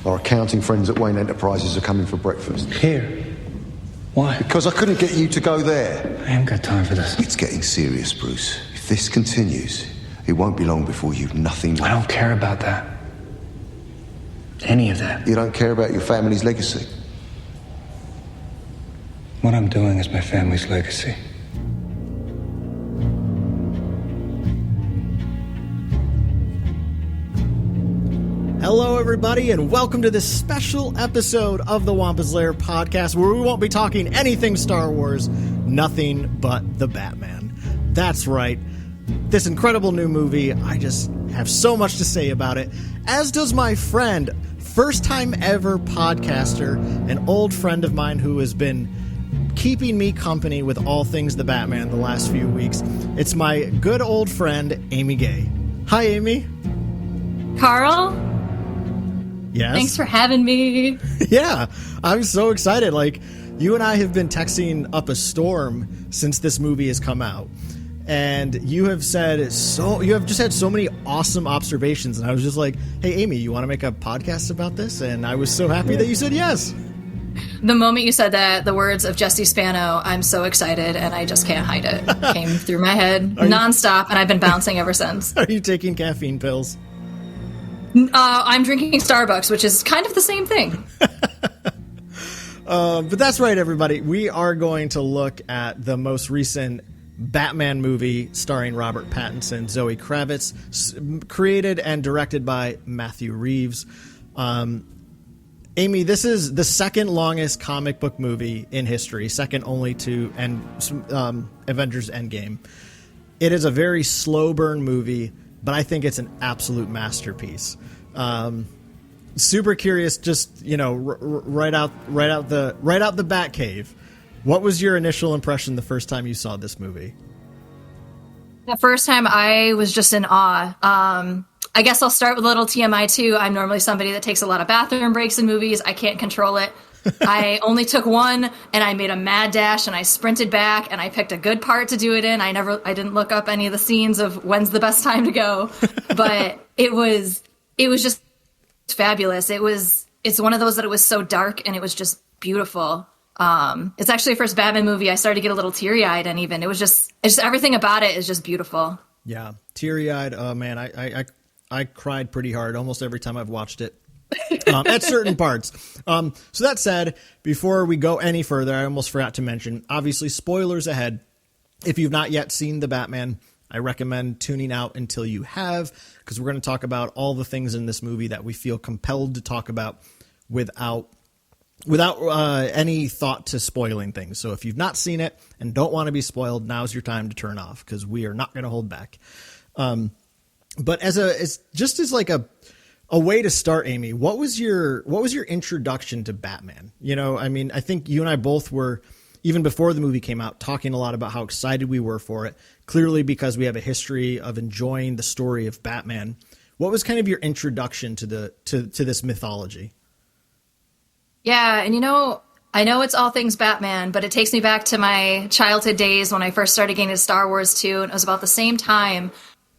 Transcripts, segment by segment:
Our accounting friends at Wayne Enterprises are coming for breakfast. Here? Why? Because I couldn't get you to go there. I haven't got time for this. It's getting serious, Bruce. If this continues, it won't be long before you've nothing left. I don't care about that. Any of that. You don't care about your family's legacy? What I'm doing is my family's legacy. Hello, everybody, and welcome to this special episode of the Wampa's Lair podcast, where we won't be talking anything Star Wars, nothing but the Batman. That's right. This incredible new movie, I just have so much to say about it, as does my friend, first-time ever podcaster, an old friend of mine who has been keeping me company with all things the Batman the last few weeks. It's my good old friend, Amy Gay. Hi, Amy. Karl? Yes? Thanks for having me. Yeah, I'm so excited. Like, you and I have been texting up a storm since this movie has come out. And you have just had so many awesome observations. And I was just like, hey, Amy, you want to make a podcast about this? And I was so happy that you said yes. The moment you said that, the words of Jesse Spano, I'm so excited, and I just can't hide it. Came through my head nonstop, and I've been bouncing ever since. Are you taking caffeine pills? I'm drinking Starbucks, which is kind of the same thing. But that's right, everybody. We are going to look at the most recent Batman movie starring Robert Pattinson, Zoe Kravitz, created and directed by Matt Reeves. Amy, this is the second longest comic book movie in history, second only to Avengers Endgame. It is a very slow burn movie, but I think it's an absolute masterpiece. Super curious, just right out the Batcave. What was your initial impression the first time you saw this movie? The first time I was just in awe. I guess I'll start with a little TMI too. I'm normally somebody that takes a lot of bathroom breaks in movies. I can't control it. I only took one, and I made a mad dash, and I sprinted back, and I picked a good part to do it in. I didn't look up any of the scenes of when's the best time to go, but it was just fabulous. It's one of those that it was so dark, and it was just beautiful. It's actually the first Batman movie I started to get a little teary-eyed, and even it's just everything about it is just beautiful. Yeah, teary-eyed. Oh man, I cried pretty hard almost every time I've watched it. At certain parts. So that said, before we go any further, I almost forgot to mention, obviously, spoilers ahead. If you've not yet seen The Batman, I recommend tuning out until you have, because we're going to talk about all the things in this movie that we feel compelled to talk about without any thought to spoiling things. So if you've not seen it and don't want to be spoiled, now's your time to turn off, because we are not going to hold back. But as a way to start, Amy, what was your introduction to Batman? I think you and I both were, even before the movie came out, talking a lot about how excited we were for it, clearly because we have a history of enjoying the story of Batman. What was kind of your introduction to this mythology? Yeah, and I know it's all things Batman, but it takes me back to my childhood days when I first started getting into Star Wars too, and it was about the same time.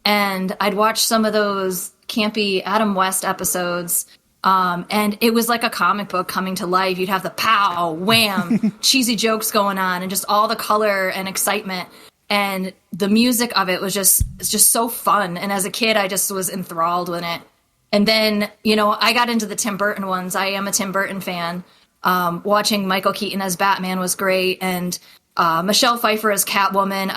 And I'd watch some of those campy Adam West episodes, and it was like a comic book coming to life. You'd have the pow, wham, cheesy jokes going on, and just all the color and excitement. And the music of it was it's just so fun. And as a kid, I just was enthralled with it. And then, I got into the Tim Burton ones. I am a Tim Burton fan. Watching Michael Keaton as Batman was great. And Michelle Pfeiffer as Catwoman,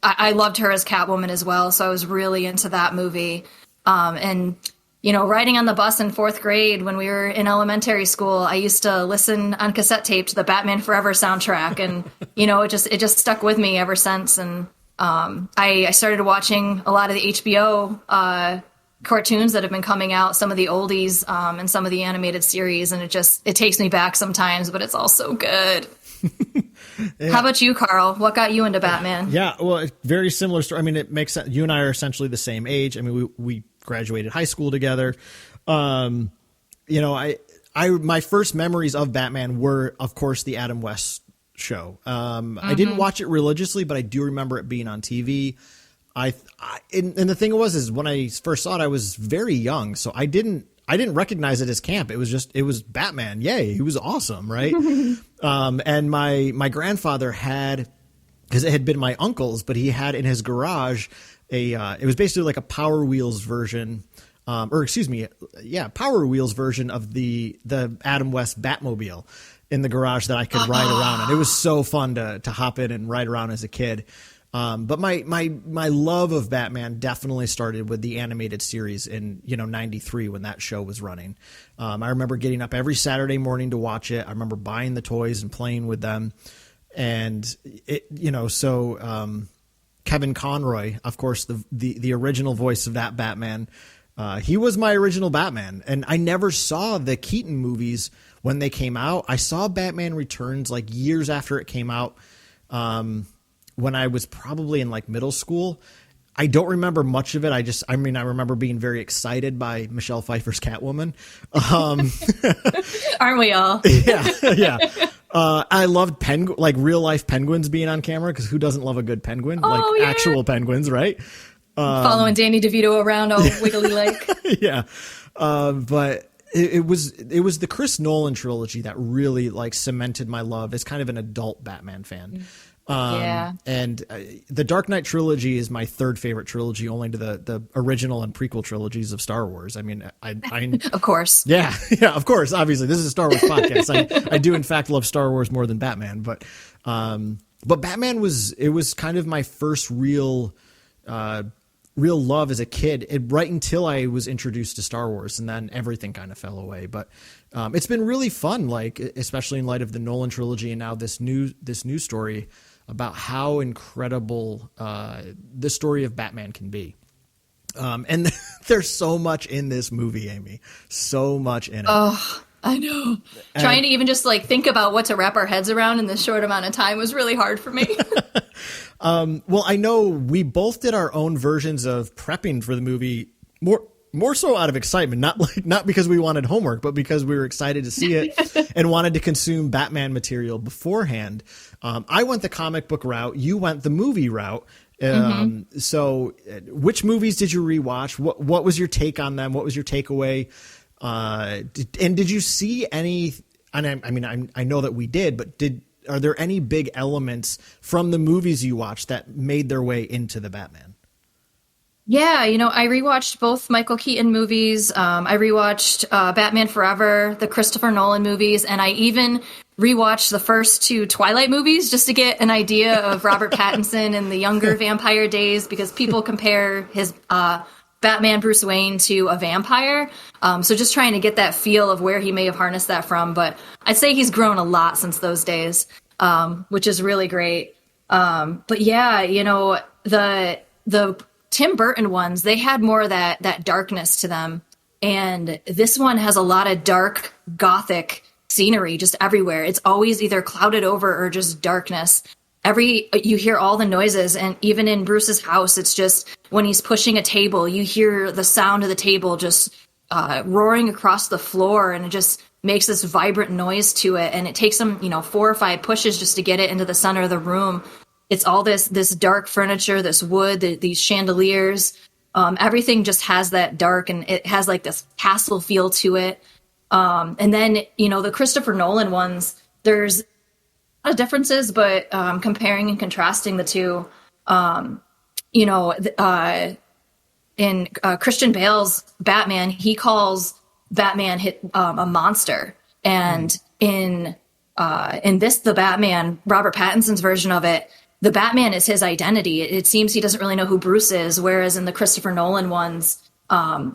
I loved her as Catwoman as well, so I was really into that movie. And riding on the bus in 4th grade when we were in elementary school, I used to listen on cassette tape to the Batman Forever soundtrack, and it just stuck with me ever since. And I started watching a lot of the HBO cartoons that have been coming out, some of the oldies, and some of the animated series, and it takes me back sometimes, but it's all so good. Yeah. How about you, Karl? What got you into Batman? Yeah, well, very similar story. I mean, it makes sense. You and I are essentially the same age. I mean, we graduated high school together. My first memories of Batman were, of course, the Adam West show. I didn't watch it religiously, but I do remember it being on TV. And the thing is when I first saw it, I was very young, so I didn't I didn't recognize it as camp. It was Batman. Yay. He was awesome. Right. And my grandfather had, because it had been my uncle's, but he had in his garage it was basically like a Power Wheels version, Power Wheels version of the Adam West Batmobile in the garage that I could ride around. And it was so fun to hop in and ride around as a kid. But my love of Batman definitely started with the animated series in, 93 when that show was running. I remember getting up every Saturday morning to watch it. I remember buying the toys and playing with them. And Kevin Conroy, of course, the original voice of that Batman, he was my original Batman. And I never saw the Keaton movies when they came out. I saw Batman Returns like years after it came out, when I was probably in like middle school. I don't remember much of it. I remember being very excited by Michelle Pfeiffer's Catwoman. Aren't we all? Yeah. I loved real life penguins being on camera, because who doesn't love a good penguin? Actual penguins, right? Following Danny DeVito around all wiggly like. Yeah. But it was the Chris Nolan trilogy that really like cemented my love as kind of an adult Batman fan. And the Dark Knight trilogy is my third favorite trilogy, only to the original and prequel trilogies of Star Wars. I mean, I of course. Yeah, of course. Obviously, this is a Star Wars podcast. I do in fact love Star Wars more than Batman, but Batman was kind of my first real love as a kid, right until I was introduced to Star Wars, and then everything kind of fell away. But it's been really fun, like especially in light of the Nolan trilogy and now this new story about how incredible the story of Batman can be. And there's so much in this movie, Amy. So much in it. Oh, I know. Trying to even just like think about what to wrap our heads around in this short amount of time was really hard for me. Well, I know we both did our own versions of prepping for the movie, more so out of excitement, not because we wanted homework, but because we were excited to see it and wanted to consume Batman material beforehand. I went the comic book route. You went the movie route. So which movies did you rewatch? What was your take on them? What was your takeaway? And did you see any, and I know that we did, but are there any big elements from the movies you watched that made their way into the Batman? Yeah, I rewatched both Michael Keaton movies. I rewatched Batman Forever, the Christopher Nolan movies, and I even rewatched the first two Twilight movies just to get an idea of Robert Pattinson in the younger vampire days, because people compare his Batman Bruce Wayne to a vampire. So just trying to get that feel of where he may have harnessed that from. But I'd say he's grown a lot since those days, which is really great. But yeah, the Tim Burton ones, they had more of that darkness to them. And this one has a lot of dark gothic scenery just everywhere. It's always either clouded over or just darkness. You hear all the noises, and even in Bruce's house, it's just when he's pushing a table, you hear the sound of the table just roaring across the floor, and it just makes this vibrant noise to it. And it takes him, 4 or 5 pushes just to get it into the center of the room. It's all this dark furniture, this wood, these chandeliers. Everything just has that dark, and it has like this castle feel to it. And then, the Christopher Nolan ones, there's a lot of differences, but comparing and contrasting the two, in Christian Bale's Batman, he calls Batman a monster. And in this, the Batman, Robert Pattinson's version of it, the Batman is his identity. It seems he doesn't really know who Bruce is, whereas in the Christopher Nolan ones,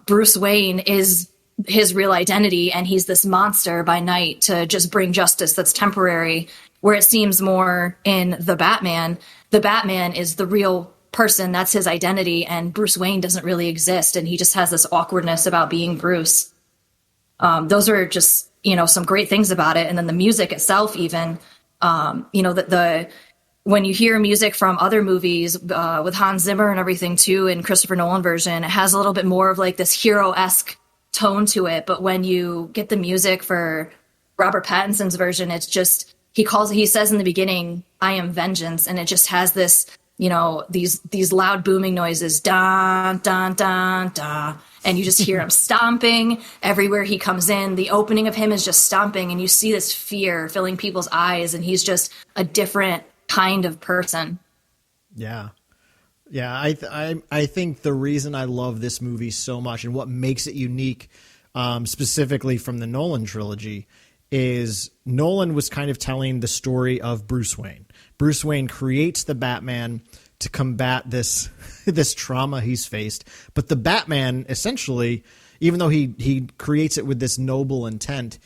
Bruce Wayne is his real identity, and he's this monster by night to just bring justice that's temporary, where it seems more in the Batman is the real person, that's his identity, and Bruce Wayne doesn't really exist, and he just has this awkwardness about being Bruce. Those are just, some great things about it. And then the music itself, even, when you hear music from other movies with Hans Zimmer and everything too, in Christopher Nolan version, it has a little bit more of like this hero-esque tone to it. But when you get the music for Robert Pattinson's version, it's just, he says in the beginning, "I am vengeance," and it just has this, these loud booming noises, da da da da, and you just hear him stomping everywhere he comes in. The opening of him is just stomping, and you see this fear filling people's eyes, and he's just a different kind of person. Yeah. Yeah, I think the reason I love this movie so much and what makes it unique, specifically from the Nolan trilogy, is Nolan was kind of telling the story of Bruce Wayne. Bruce Wayne creates the Batman to combat this trauma he's faced, but the Batman essentially, even though he creates it with this noble intent,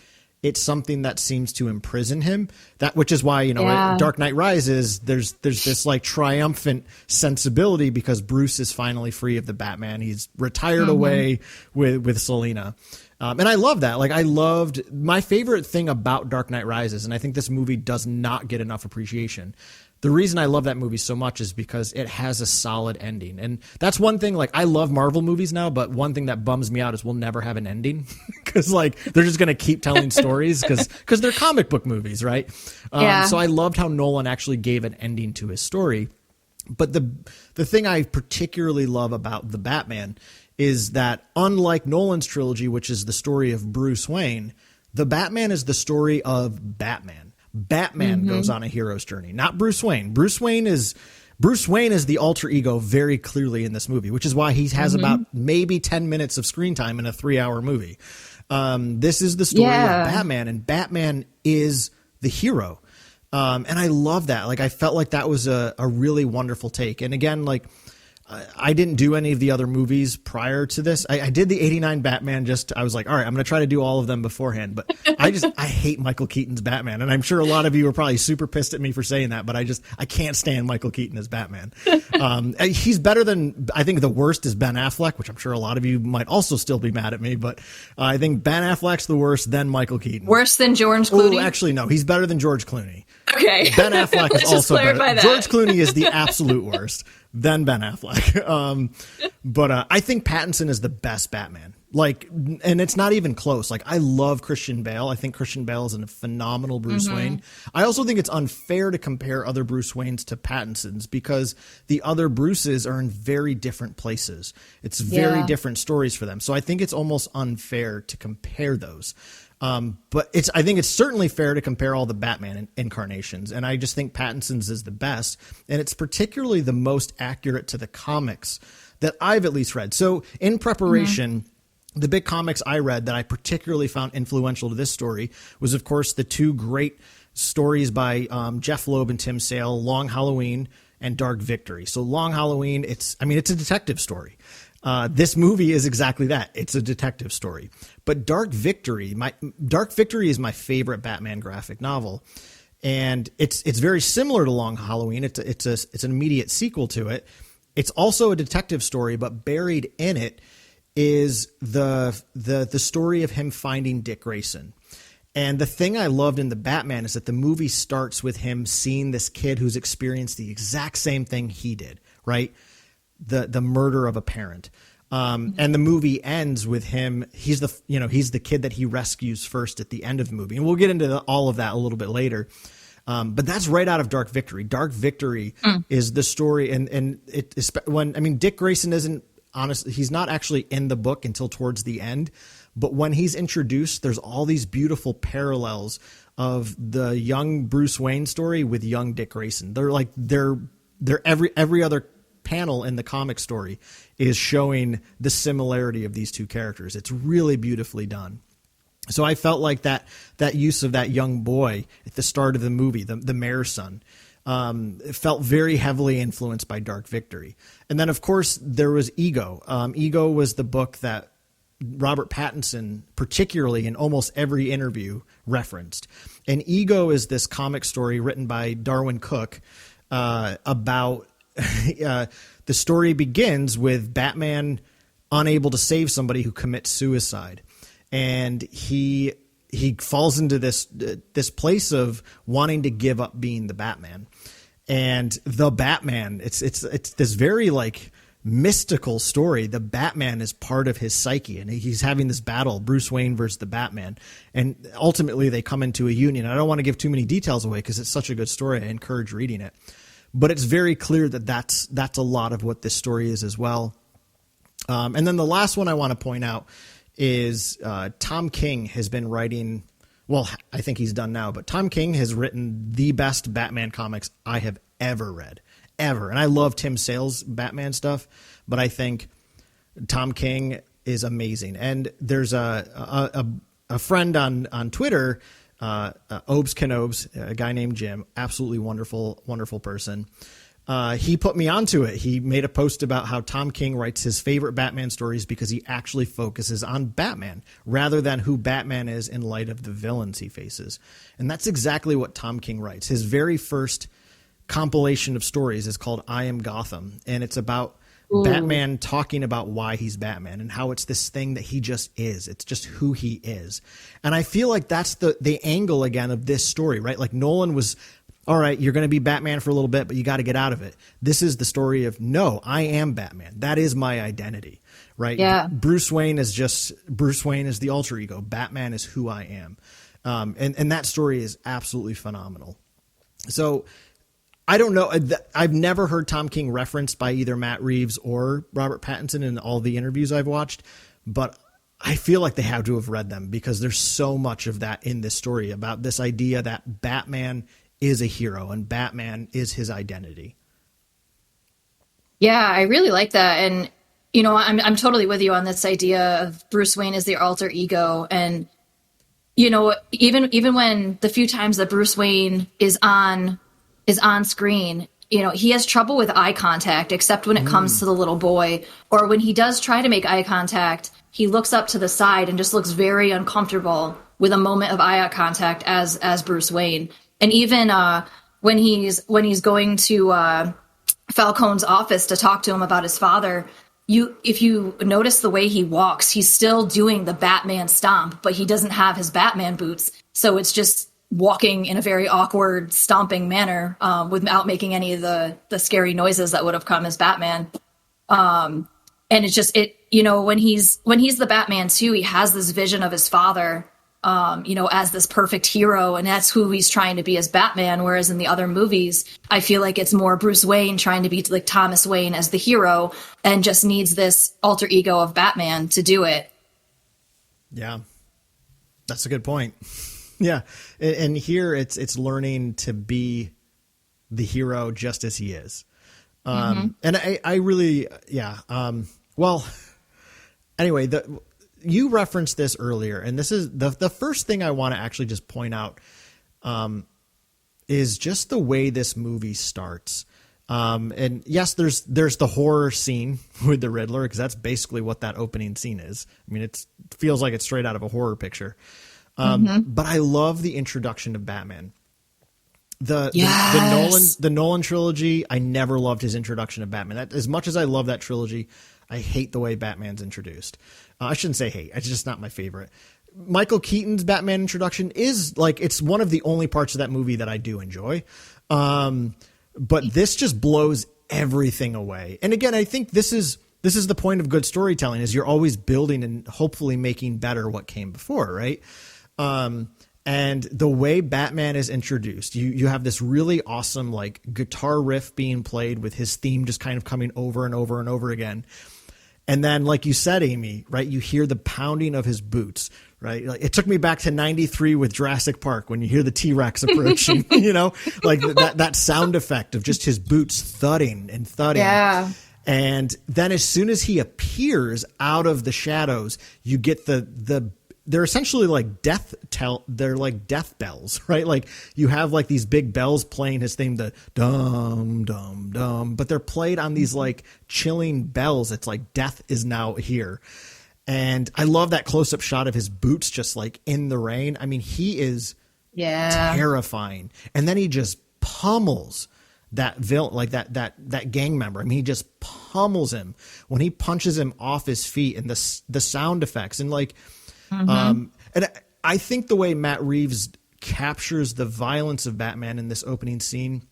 it's something that seems to imprison him. Which is why, in Dark Knight Rises, there's this like triumphant sensibility because Bruce is finally free of the Batman. He's retired away with Selina. And I love that. Like, I loved my favorite thing about Dark Knight Rises, and I think this movie does not get enough appreciation. The reason I love that movie so much is because it has a solid ending. And that's one thing, like, I love Marvel movies now, but one thing that bums me out is we'll never have an ending because, like, they're just going to keep telling stories because they're comic book movies, right? So I loved how Nolan actually gave an ending to his story. But the thing I particularly love about the Batman is that unlike Nolan's trilogy, which is the story of Bruce Wayne, the Batman is the story of Batman. Batman goes on a hero's journey, not Bruce Wayne. Bruce Wayne is the alter ego very clearly in this movie, which is why he has about maybe 10 minutes of screen time in a 3-hour movie. This is the story of Batman, and Batman is the hero. And I love that. Like, I felt like that was a really wonderful take. And again, like, I didn't do any of the other movies prior to this. I did the 89 Batman. I was like, all right, I'm going to try to do all of them beforehand. But I hate Michael Keaton's Batman. And I'm sure a lot of you are probably super pissed at me for saying that, but I can't stand Michael Keaton as Batman. He's better than, I think the worst is Ben Affleck, which I'm sure a lot of you might also still be mad at me. But I think Ben Affleck's the worst, then Michael Keaton. Worse than George Clooney? Oh, actually, no. He's better than George Clooney. Okay. Ben Affleck is also better. That. George Clooney is the absolute worst. Then Ben Affleck. But I think Pattinson is the best Batman. Like, and it's not even close. Like, I love Christian Bale. I think Christian Bale is a phenomenal Bruce Wayne. I also think it's unfair to compare other Bruce Waynes to Pattinson's because the other Bruces are in very different places. It's very different stories for them. So I think it's almost unfair to compare those. But I think it's certainly fair to compare all the Batman incarnations. And I just think Pattinson's is the best. And it's particularly the most accurate to the comics that I've at least read. So in preparation, the big comics I read that I particularly found influential to this story was, of course, the two great stories by Jeff Loeb and Tim Sale, Long Halloween and Dark Victory. So Long Halloween, it's a detective story. This movie is exactly that. It's a detective story. But Dark Victory is my favorite Batman graphic novel. And it's very similar to Long Halloween. It's an immediate sequel to it. It's also a detective story, but buried in it is the story of him finding Dick Grayson. And the thing I loved in the Batman is that the movie starts with him seeing this kid who's experienced the exact same thing he did, right? The murder of a parent. And the movie ends with him. He's the kid that he rescues first at the end of the movie. And we'll get into all of that a little bit later. But that's right out of Dark Victory. Dark Victory is the story. And Dick Grayson isn't honestly, he's not actually in the book until towards the end. But when he's introduced, there's all these beautiful parallels of the young Bruce Wayne story with young Dick Grayson. They're every other panel in the comic story is showing the similarity of these two characters. It's really beautifully done. So I felt like that use of that young boy at the start of the movie, the mayor's son, it felt very heavily influenced by Dark Victory. And then, of course, there was Ego. Ego was the book that Robert Pattinson, particularly in almost every interview, referenced. And Ego is this comic story written by Darwin Cook about the story begins with Batman unable to save somebody who commits suicide. And he falls into this place of wanting to give up being the Batman. And the Batman, it's this very like mystical story. The Batman is part of his psyche, and he's having this battle, Bruce Wayne versus the Batman. And ultimately they come into a union. I don't want to give too many details away because it's such a good story. I encourage reading it. But it's very clear that that's a lot of what this story is as well. And then the last one I want to point out is Tom King has been writing. Well, I think he's done now, but Tom King has written the best Batman comics I have ever read, ever. And I love Tim Sale's Batman stuff, but I think Tom King is amazing. And there's a friend on Twitter, Obes Canobes, a guy named Jim, absolutely wonderful, wonderful person. He put me onto it. He made a post about how Tom King writes his favorite Batman stories because he actually focuses on Batman rather than who Batman is in light of the villains he faces. And that's exactly what Tom King writes. His very first compilation of stories is called I Am Gotham. And it's about Batman talking about why he's Batman and how it's this thing that he just is. It's just who he is. And I feel like that's the angle again of this story, right? Like Nolan was, all right, you're going to be Batman for a little bit, but you got to get out of it. This is the story of, no, I am Batman. That is my identity, right? Yeah. Bruce Wayne is the alter ego. Batman is who I am. And that story is absolutely phenomenal. So I don't know. I've never heard Tom King referenced by either Matt Reeves or Robert Pattinson in all the interviews I've watched, but I feel like they have to have read them because there's so much of that in this story about this idea that Batman is a hero and Batman is his identity. Yeah, I really like that. And, you know, I'm totally with you on this idea of Bruce Wayne as the alter ego. And, you know, even when the few times that Bruce Wayne is on screen, you know, he has trouble with eye contact, except when it comes to the little boy, or when he does try to make eye contact, he looks up to the side and just looks very uncomfortable with a moment of eye contact as Bruce Wayne. And even when he's going to Falcone's office to talk to him about his father, if you notice the way he walks, he's still doing the Batman stomp, but he doesn't have his Batman boots. So it's just walking in a very awkward stomping manner without making any of the scary noises that would have come as Batman. And it's just, you know, when he's the Batman too, he has this vision of his father, you know, as this perfect hero, and that's who he's trying to be as Batman. Whereas in the other movies, I feel like it's more Bruce Wayne trying to be like Thomas Wayne as the hero and just needs this alter ego of Batman to do it. Yeah, that's a good point. Yeah. And here it's learning to be the hero just as he is. And I really, yeah. Well, anyway, you referenced this earlier, and this is the first thing I want to actually just point out is just the way this movie starts. And yes, there's the horror scene with the Riddler, because that's basically what that opening scene is. I mean, it feels like it's straight out of a horror picture. But I love the introduction of Batman. The Nolan trilogy, I never loved his introduction of Batman. As much as I love that trilogy, I hate the way Batman's introduced. I shouldn't say hate. It's just not my favorite. Michael Keaton's Batman introduction is like, it's one of the only parts of that movie that I do enjoy. But this just blows everything away. And again, I think this is the point of good storytelling, is you're always building and hopefully making better what came before, right? And the way Batman is introduced, you have this really awesome like guitar riff being played with his theme just kind of coming over and over and over again. And then, like you said, Amy, right, you hear the pounding of his boots, right? Like, it took me back to 93 with Jurassic Park when you hear the T-Rex approaching, you know, like that sound effect of just his boots thudding and thudding. Yeah. And then as soon as he appears out of the shadows, you get they're essentially like they're like death bells, right? Like you have like these big bells playing his theme, the dum, dum, dum, but they're played on these like chilling bells. It's like death is now here. And I love that close up shot of his boots, just like in the rain. I mean, he is terrifying. And then he just pummels that villain, like that gang member. I mean, he just pummels him when he punches him off his feet, and the sound effects and like, and I think the way Matt Reeves captures the violence of Batman in this opening scene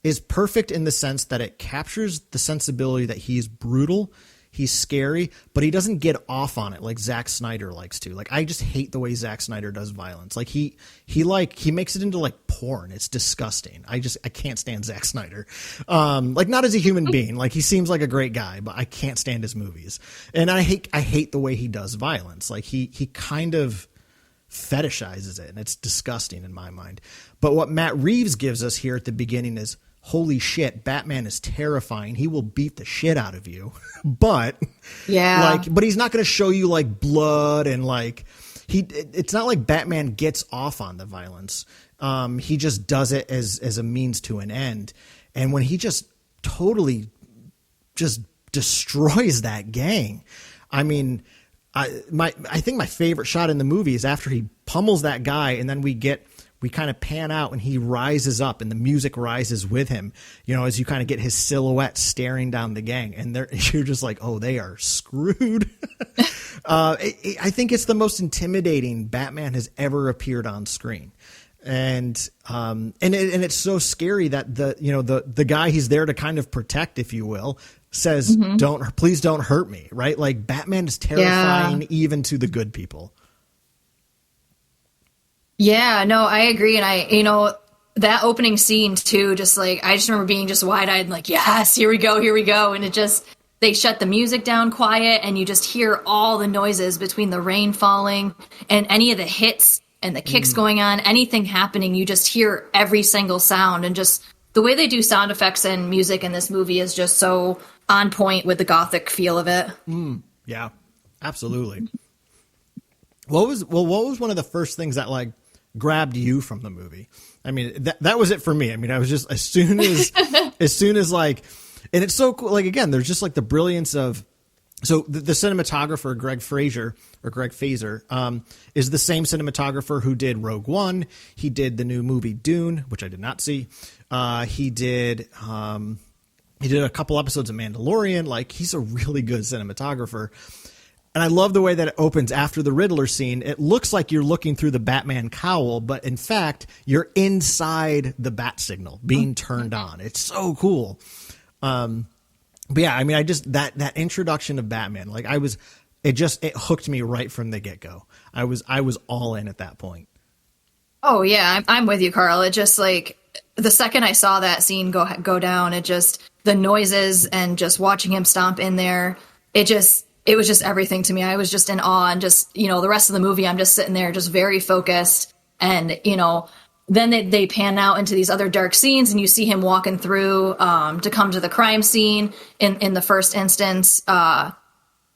is perfect in the sense that it captures the sensibility that he's brutal, He's scary, but he doesn't get off on it like Zack Snyder likes to. Like, I just hate the way Zack Snyder does violence. Like he makes it into like porn. It's disgusting. I can't stand Zack Snyder. Like, not as a human being. Like, he seems like a great guy, but I can't stand his movies. And I hate the way he does violence. Like, he kind of fetishizes it, and it's disgusting in my mind. But what Matt Reeves gives us here at the beginning is, holy shit, Batman is terrifying. He will beat the shit out of you. But but he's not going to show you like blood and like it's not like Batman gets off on the violence. He just does it as a means to an end. And when he just totally just destroys that gang, I mean, I think my favorite shot in the movie is after he pummels that guy, and then we kind of pan out and he rises up and the music rises with him, you know, as you kind of get his silhouette staring down the gang, and you're just like, oh, they are screwed. I think it's the most intimidating Batman has ever appeared on screen. And it's so scary that the guy he's there to kind of protect, if you will, says, please don't hurt me. Right. Like, Batman is terrifying even to the good people. Yeah, no, I agree. And that opening scene too, just like, I just remember being just wide eyed, like, yes, here we go. And they shut the music down quiet, and you just hear all the noises between the rain falling and any of the hits and the kicks going on, anything happening. You just hear every single sound, and just the way they do sound effects and music in this movie is just so on point with the Gothic feel of it. Yeah, absolutely. What was one of the first things that like grabbed you from the movie? I mean, that was it for me. I mean, I was just, as soon as like, and it's so cool. Like, again, there's just like the brilliance of, so the cinematographer, Greg Fraser is the same cinematographer who did Rogue One. He did the new movie Dune, which I did not see. He did a couple episodes of Mandalorian. Like, he's a really good cinematographer. And I love the way that it opens after the Riddler scene. It looks like you're looking through the Batman cowl, but in fact, you're inside the bat signal being turned on. It's so cool. But yeah, I mean, I just, that introduction of Batman, like, it hooked me right from the get-go. I was all in at that point. Oh yeah, I'm with you, Karl. It just, like, the second I saw that scene go down, it just, the noises and just watching him stomp in there, it was just everything to me. I was just in awe, and just, the rest of the movie, I'm just sitting there just very focused. And, then they pan out into these other dark scenes, and you see him walking through to come to the crime scene in the first instance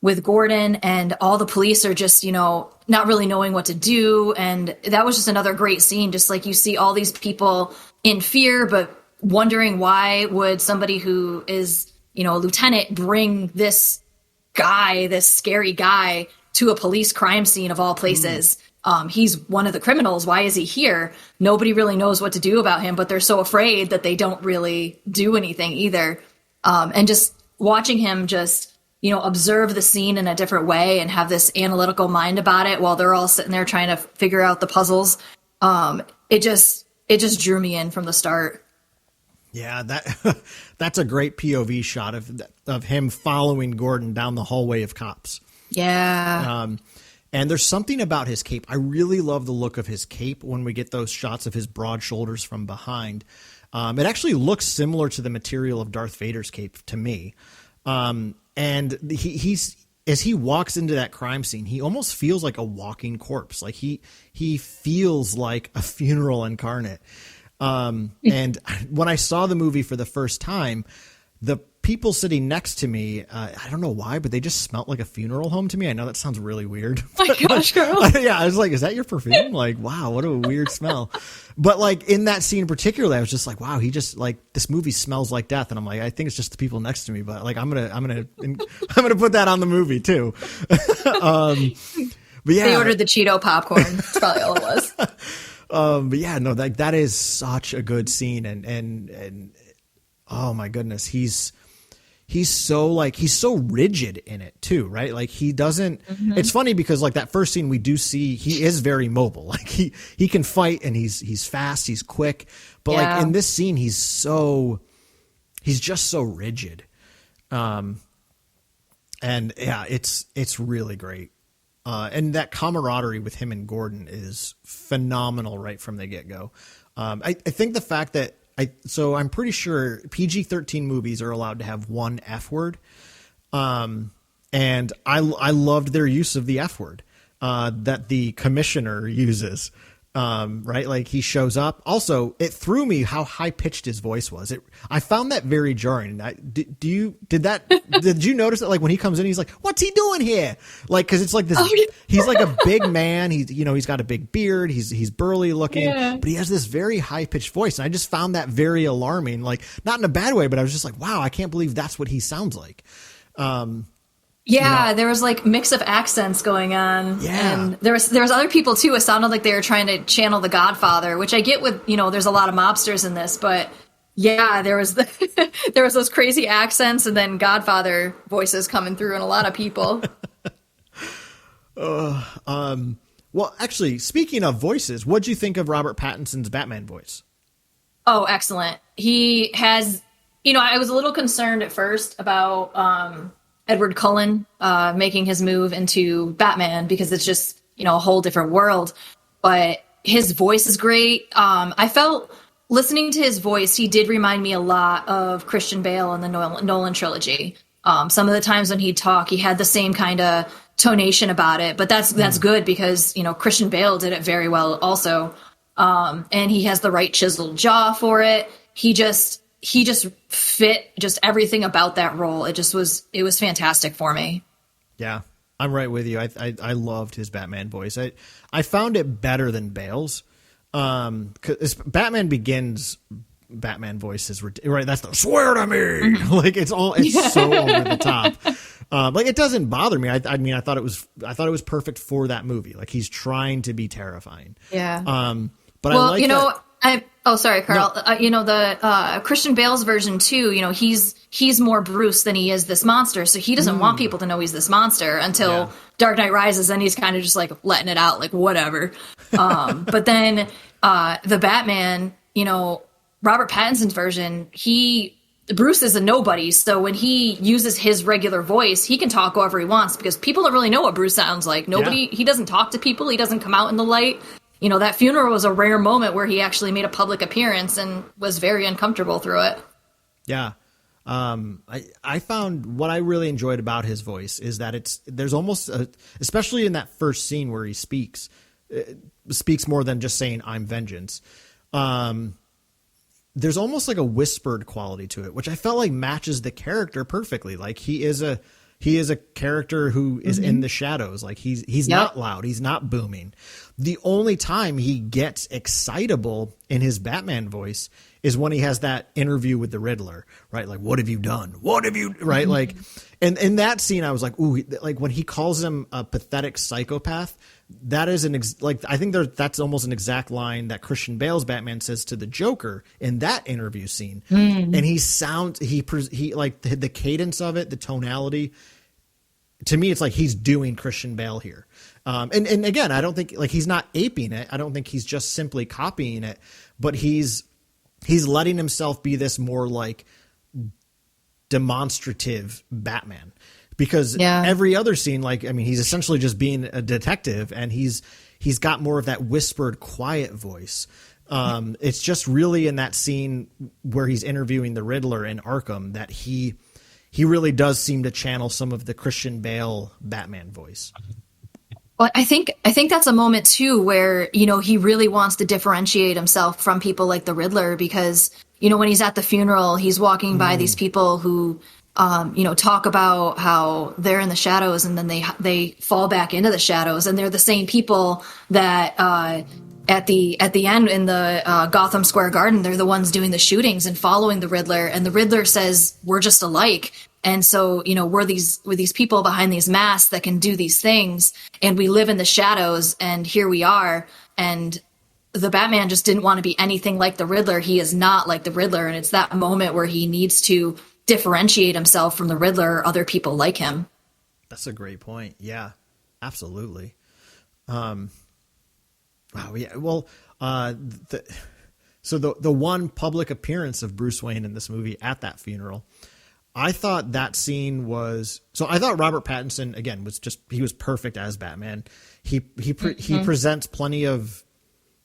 with Gordon, and all the police are just, not really knowing what to do. And that was just another great scene. Just like, you see all these people in fear, but wondering why would somebody who is, a lieutenant bring this scary guy to a police crime scene of all places. He's one of the criminals. Why is he here? Nobody really knows what to do about him, but they're so afraid that they don't really do anything either. And just watching him just, observe the scene in a different way and have this analytical mind about it while they're all sitting there trying to figure out the puzzles. It just drew me in from the start. Yeah, that's a great POV shot of him following Gordon down the hallway of cops. Yeah. And there's something about his cape. I really love the look of his cape when we get those shots of his broad shoulders from behind. It actually looks similar to the material of Darth Vader's cape to me. And he's as he walks into that crime scene, he almost feels like a walking corpse. Like he feels like a funeral incarnate. And when I saw the movie for the first time, the people sitting next to me, I don't know why, but they just smelled like a funeral home to me. I know that sounds really weird. Oh my gosh, Karl. Yeah, I was like, is that your perfume? Like, wow, what a weird smell. But like in that scene particularly, I was just like, wow, he just like, this movie smells like death. And I'm like, I think it's just the people next to me, but like, I'm gonna put that on the movie too. But yeah, they ordered the Cheeto popcorn. That's probably all it was. But yeah, no, that is such a good scene. And oh my goodness, he's so rigid in it too, right? Like he doesn't, it's funny because like that first scene we do see, he is very mobile. Like he can fight and he's fast, he's quick, but like in this scene, he's just so rigid. And yeah, it's really great. And that camaraderie with him and Gordon is phenomenal right from the get-go. I think the fact that I'm pretty sure PG-13 movies are allowed to have one F word. And I loved their use of the F word, that the commissioner uses. Right. Like he shows up. Also, it threw me how high pitched his voice was. I found that very jarring. Did you notice that? Like when he comes in, he's like, what's he doing here? Like, cause it's like this, he's like a big man. He's got a big beard. He's burly looking, but he has this very high pitched voice. And I just found that very alarming, like not in a bad way, but I was just like, wow, I can't believe that's what he sounds like. Yeah, there was like mix of accents going on. Yeah. And there was other people too. It sounded like they were trying to channel The Godfather, which I get with, there's a lot of mobsters in this, but yeah, there was there was those crazy accents and then Godfather voices coming through in a lot of people. Well, actually, speaking of voices, what'd you think of Robert Pattinson's Batman voice? Oh, excellent. He has, I was a little concerned at first about, Edward Cullen making his move into Batman because it's just, a whole different world. But his voice is great. I felt listening to his voice, he did remind me a lot of Christian Bale in the Nolan trilogy. Some of the times when he'd talk, he had the same kind of tonation about it. But that's good because, Christian Bale did it very well also. And he has the right chiseled jaw for it. He just fit just everything about that role. It was fantastic for me. Yeah, I'm right with you. I loved his Batman voice. I found it better than Bale's. 'Cause Batman Begins Batman voice is right. That's the swear to me. Like it's so over the top. Like it doesn't bother me. I mean, I thought it was perfect for that movie. Like he's trying to be terrifying. Yeah. But I like sorry, Karl. No. The Christian Bale's version too, he's more Bruce than he is this monster. So he doesn't want people to know he's this monster until Dark Knight Rises, and he's kind of just like letting it out, like whatever. But then the Batman, Robert Pattinson's version, Bruce is a nobody. So when he uses his regular voice, he can talk however he wants because people don't really know what Bruce sounds like. He doesn't talk to people. He doesn't come out in the light. That funeral was a rare moment where he actually made a public appearance and was very uncomfortable through it. Yeah. I found what I really enjoyed about his voice is that there's almost, especially in that first scene where he speaks more than just saying I'm vengeance. There's almost like a whispered quality to it, which I felt like matches the character perfectly. Like he is a character who is in the shadows. Like he's not loud. He's not booming. The only time he gets excitable in his Batman voice is when he has that interview with the Riddler, right? Like, what have you done? What have you, right? Like, and in that scene, I was like, ooh, like when he calls him a pathetic psychopath, that is I think that's almost an exact line that Christian Bale's Batman says to the Joker in that interview scene. And he like the cadence of it, the tonality, to me, it's like he's doing Christian Bale here. And again, I don't think like he's not aping it. I don't think he's just simply copying it, but he's letting himself be this more like demonstrative Batman because every other scene, like, I mean, he's essentially just being a detective and he's got more of that whispered, quiet voice. It's just really in that scene where he's interviewing the Riddler in Arkham that he really does seem to channel some of the Christian Bale Batman voice. Well, I think that's a moment too where, he really wants to differentiate himself from people like the Riddler because, when he's at the funeral, he's walking by these people who, talk about how they're in the shadows and then they fall back into the shadows. And they're the same people that, at the end in the Gotham Square Garden, they're the ones doing the shootings and following the Riddler. And the Riddler says, we're just alike. And so, we're these people behind these masks that can do these things and we live in the shadows and here we are. And the Batman just didn't want to be anything like the Riddler. He is not like the Riddler. And it's that moment where he needs to differentiate himself from the Riddler or other people like him. That's a great point. Yeah, absolutely. Wow. Yeah. Well, so the one public appearance of Bruce Wayne in this movie at that funeral, I thought that scene was so. I thought Robert Pattinson again he was perfect as Batman. He presents plenty of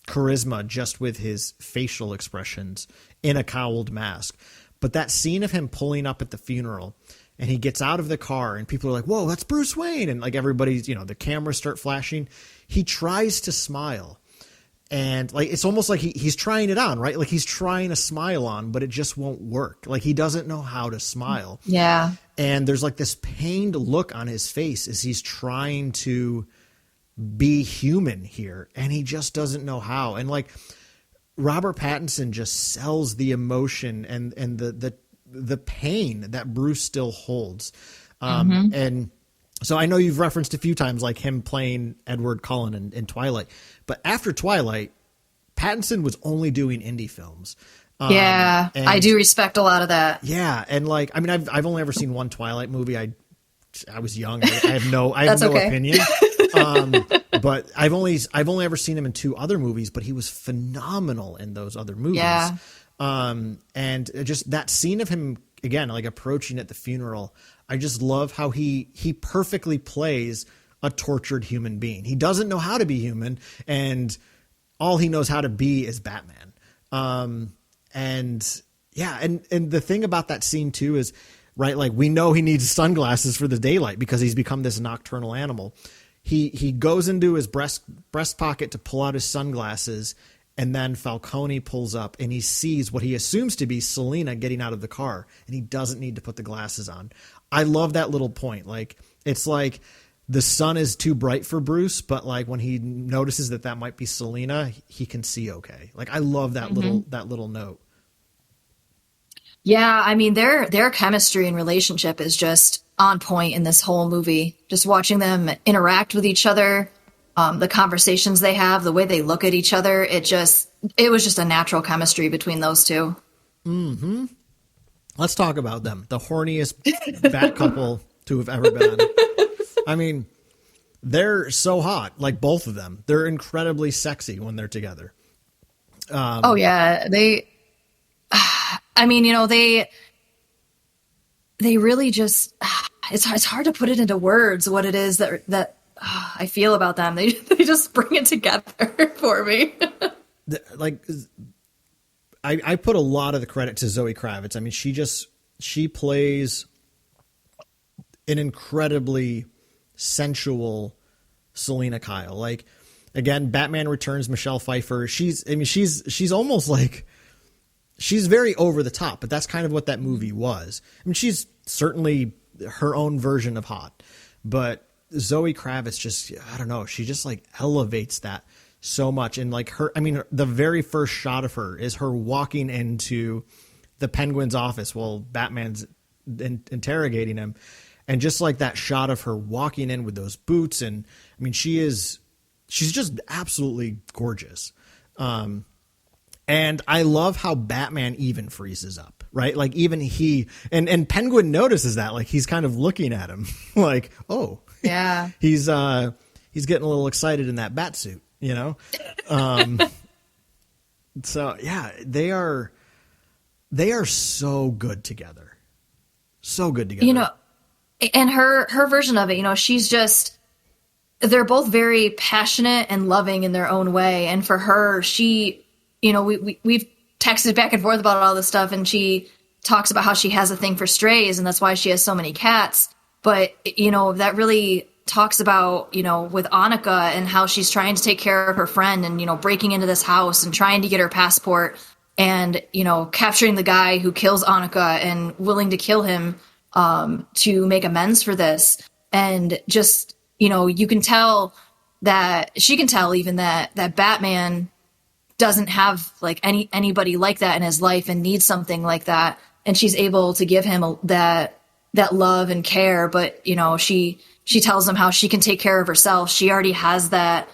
charisma just with his facial expressions in a cowled mask. But that scene of him pulling up at the funeral and he gets out of the car and people are like, "Whoa, that's Bruce Wayne!" And like everybody's, the cameras start flashing. He tries to smile. And like it's almost like he's trying it on, right? Like he's trying a smile on, but it just won't work. Like he doesn't know how to smile. Yeah. And there's like this pained look on his face as he's trying to be human here, and he just doesn't know how. And like Robert Pattinson just sells the emotion and the pain that Bruce still holds. And so I know you've referenced a few times like him playing Edward Cullen in Twilight, but after Twilight, Pattinson was only doing indie films. Yeah, I do respect a lot of that. Yeah, and like I mean, I've only ever seen one Twilight movie. I was young. I have no opinion. But I've only ever seen him in 2 other movies, but he was phenomenal in those other movies. Yeah. And just that scene of him again, like approaching at the funeral, I just love how he perfectly plays a tortured human being. He doesn't know how to be human, and all he knows how to be is Batman. And yeah, and the thing about that scene too is, right, like we know he needs sunglasses for the daylight because he's become this nocturnal animal. He goes into his breast pocket to pull out his sunglasses, and then Falcone pulls up and he sees what he assumes to be Selina getting out of the car, and he doesn't need to put the glasses on. I love that little point. Like it's like the sun is too bright for Bruce, but like when he notices that might be Selina, he can see okay. Like I love that little note. Yeah, I mean their chemistry and relationship is just on point in this whole movie. Just watching them interact with each other, the conversations they have, the way they look at each other, it was just a natural chemistry between those two. Mm-hmm. Let's talk about them. The horniest Bat couple to have ever been. I mean, they're so hot, like both of them. They're incredibly sexy when they're together. Oh yeah, I mean, they really just, it's hard to put it into words what it is that I feel about them. They just bring it together for me. Like, I put a lot of the credit to Zoe Kravitz. I mean, she plays an incredibly sensual Selina Kyle. Like, again, Batman Returns, Michelle Pfeiffer. She's almost like, she's very over the top, but that's kind of what that movie was. I mean, she's certainly her own version of hot, but Zoe Kravitz just, I don't know, she just like elevates that so much. And like the very first shot of her is her walking into the Penguin's office while Batman's interrogating him. And just like that shot of her walking in with those boots. And I mean, she's just absolutely gorgeous. And I love how Batman even freezes up, right? Like even he and Penguin notices that, like he's kind of looking at him like, oh yeah, he's getting a little excited in that bat suit, So yeah, they are so good together. So good together. And her version of it, they're both very passionate and loving in their own way. And for her, we've texted back and forth about all this stuff, and she talks about how she has a thing for strays, and that's why she has so many cats. But, that really talks about, with Annika and how she's trying to take care of her friend and, breaking into this house and trying to get her passport and, capturing the guy who kills Annika and willing to kill him to make amends for this. And just, you can tell that she can tell even that Batman doesn't have like anybody like that in his life and needs something like that. And she's able to give him that love and care. But, she tells him how she can take care of herself. She already has that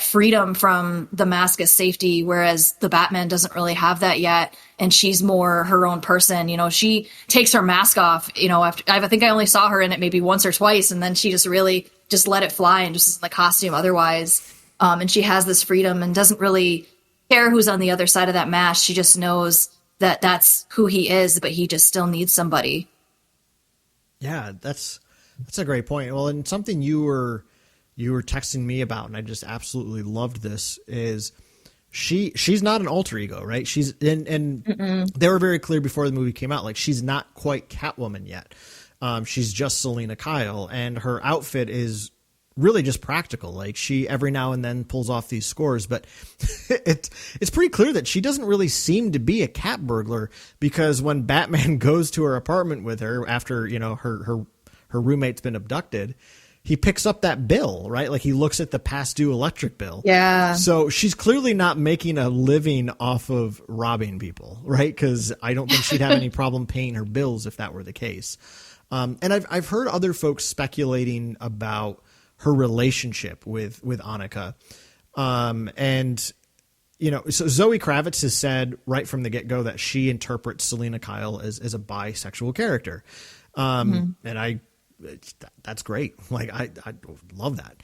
freedom from the mask as safety, whereas the Batman doesn't really have that yet. And she's more her own person. She takes her mask off, after, I think I only saw her in it maybe once or twice. And then she just really just let it fly and just in the costume otherwise. And she has this freedom and doesn't really care who's on the other side of that mask. She just knows that that's who he is, but he just still needs somebody. Yeah, that's a great point. Well, and something you were texting me about, and I just absolutely loved this, is she's not an alter ego, right? She's and they were very clear before the movie came out, like she's not quite Catwoman yet. She's just Selena Kyle, and her outfit is really just practical. Like she every now and then pulls off these scores, but it's pretty clear that she doesn't really seem to be a cat burglar, because when Batman goes to her apartment with her after, you know, her roommate's been abducted, he picks up that bill, right? Like he looks at the past due electric bill. Yeah. So she's clearly not making a living off of robbing people, right? Because I don't think she'd have any problem paying her bills if that were the case. And I've heard other folks speculating about her relationship with Annika. And, you know, so Zoe Kravitz has said right from the get-go that she interprets Selena Kyle as a bisexual character. And that's great. Like I love that.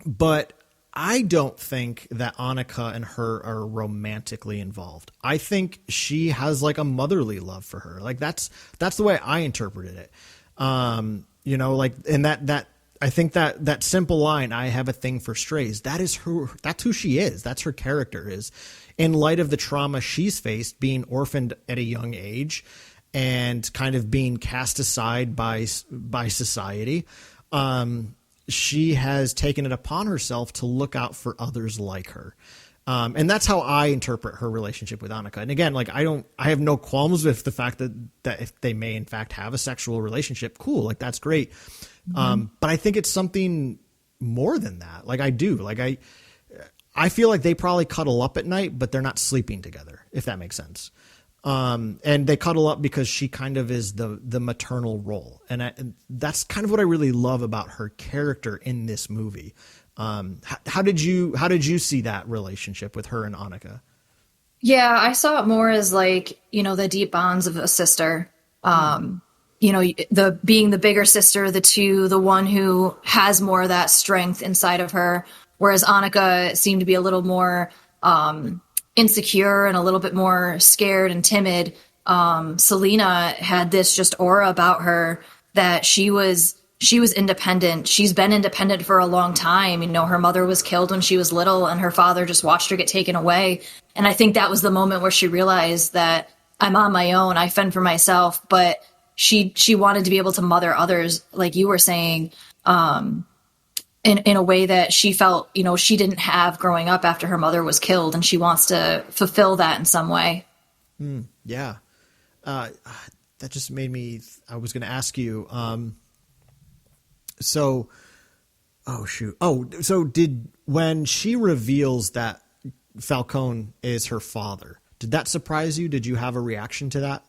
But I don't think that Annika and her are romantically involved. I think she has like a motherly love for her. Like that's the way I interpreted it. You know, like, and that I think that simple line, "I have a thing for strays," that's who she is. That's her character is, in light of the trauma she's faced, being orphaned at a young age and kind of being cast aside by society. She has taken it upon herself to look out for others like her. And that's how I interpret her relationship with Annika. And again, like I have no qualms with the fact that if they may in fact have a sexual relationship, cool, like that's great. But I think it's something more than that. Like I do, like I feel like they probably cuddle up at night, but they're not sleeping together, if that makes sense. And they cuddle up because she kind of is the maternal role. And that's kind of what I really love about her character in this movie. How did you see that relationship with her and Annika? Yeah, I saw it more as like, you know, the deep bonds of a sister. You know, being the bigger sister, the one who has more of that strength inside of her, whereas Annika seemed to be a little more insecure and a little bit more scared and timid. Selena had this just aura about her that she was independent. She's been independent for a long time. You know, her mother was killed when she was little and her father just watched her get taken away. And I think that was the moment where she realized that I'm on my own. I fend for myself, but she wanted to be able to mother others, like you were saying, in a way that she felt, you know, she didn't have growing up after her mother was killed, and she wants to fulfill that in some way. Yeah. That just made me, I was going to ask you, so when she reveals that Falcone is her father, did that surprise you? Did you have a reaction to that?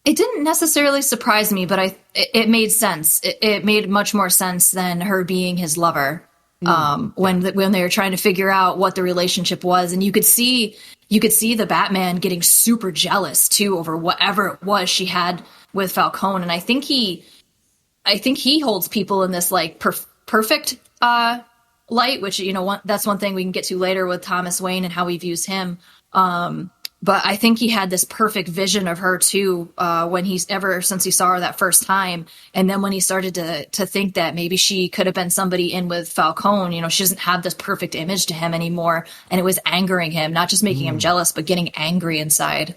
It didn't necessarily surprise me, but it made sense. It made much more sense than her being his lover. When they were trying to figure out what the relationship was, and you could see the Batman getting super jealous too over whatever it was she had with Falcone. And I think he holds people in this like perfect light, which, you know, that's one thing we can get to later with Thomas Wayne and how he views him. But I think he had this perfect vision of her too, ever since he saw her that first time. And then when he started to think that maybe she could have been somebody in with Falcone, you know, she doesn't have this perfect image to him anymore. And it was angering him, not just making him jealous, but getting angry inside.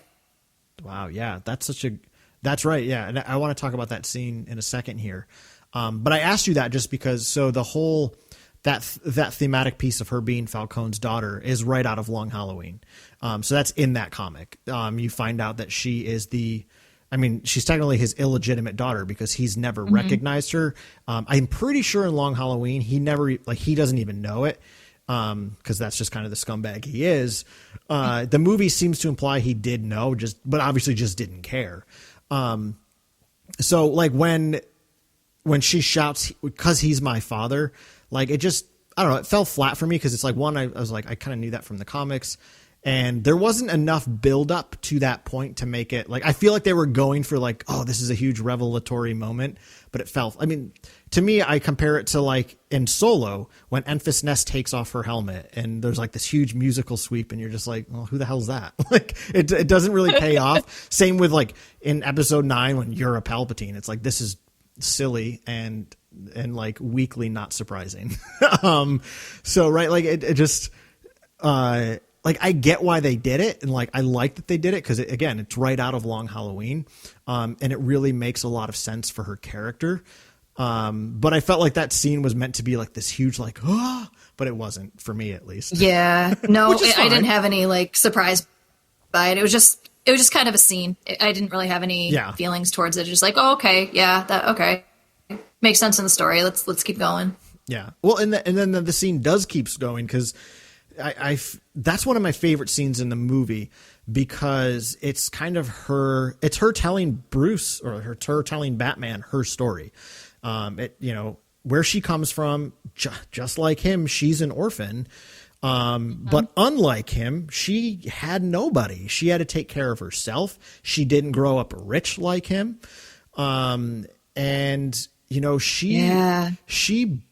Wow. Yeah. That's right. Yeah. And I want to talk about that scene in a second here. But I asked you that just because, so the whole, that thematic piece of her being Falcone's daughter is right out of Long Halloween. So that's in that comic. You find out that she is she's technically his illegitimate daughter because he's never recognized her. I'm pretty sure in Long Halloween, he doesn't even know it. Cause that's just kind of the scumbag he is. The movie seems to imply he did know, but obviously just didn't care. So like when she shouts, "'Cause he's my father," like it just, I don't know, it fell flat for me. Cause it's like, one, I was like, I kind of knew that from the comics. And there wasn't enough build up to that point to make it like, I feel like they were going for like, oh, this is a huge revelatory moment, but it felt, I mean, to me, I compare it to like in Solo when Enfys Nest takes off her helmet and there's like this huge musical sweep and you're just like, well, who the hell's that? Like it doesn't really pay off. Same with like in episode 9 when you're a Palpatine, it's like, this is silly and like weakly not surprising. So, right. Like it just, like I get why they did it, and like I like that they did it because again, it's right out of Long Halloween, and it really makes a lot of sense for her character. But I felt like that scene was meant to be like this huge, like, but it wasn't for me at least. Yeah, no, I didn't have any like surprise by it. It was just kind of a scene. I didn't really have any feelings towards it. Just like, oh, okay, yeah, that okay, makes sense in the story. Let's keep going. Yeah, well, and then the scene does keeps going because. That's one of my favorite scenes in the movie because it's kind of her telling Bruce or her telling Batman her story. Where she comes from, just like him, she's an orphan. But unlike him, she had nobody. She had to take care of herself. She didn't grow up rich like him. She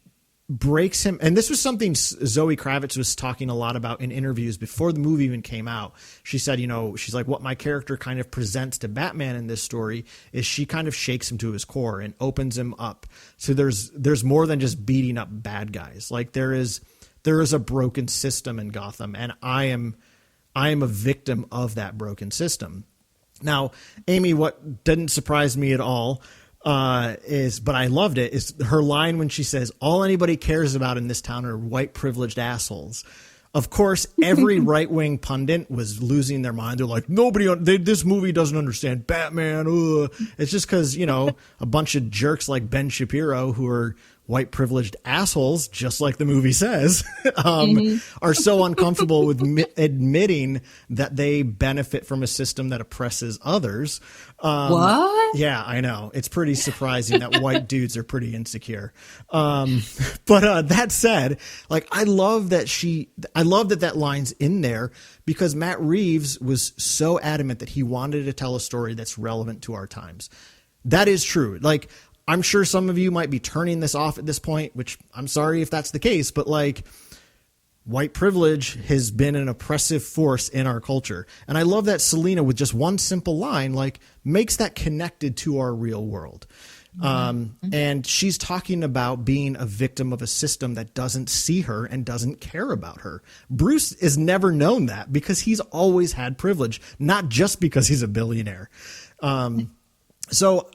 breaks him. And this was something Zoe Kravitz was talking a lot about in interviews before the movie even came out. She said, she's like, what my character kind of presents to Batman in this story is she kind of shakes him to his core and opens him up. So there's more than just beating up bad guys. Like there is a broken system in Gotham, and I am a victim of that broken system. Now, Amy, what didn't surprise me at all but I loved it, is her line when she says, all anybody cares about in this town are white privileged assholes. Of course, every right-wing pundit was losing their mind. They're like, this movie doesn't understand Batman. Ugh. It's just because, a bunch of jerks like Ben Shapiro who are white privileged assholes, just like the movie says, are so uncomfortable with admitting that they benefit from a system that oppresses others. What? Yeah, I know. It's pretty surprising that white dudes are pretty insecure. But that said, like, I love that line's in there because Matt Reeves was so adamant that he wanted to tell a story that's relevant to our times. That is true. Like, I'm sure some of you might be turning this off at this point, which I'm sorry if that's the case, but like white privilege has been an oppressive force in our culture. And I love that Selena, with just one simple line, like makes that connected to our real world. And she's talking about being a victim of a system that doesn't see her and doesn't care about her. Bruce has never known that because he's always had privilege, not just because he's a billionaire. So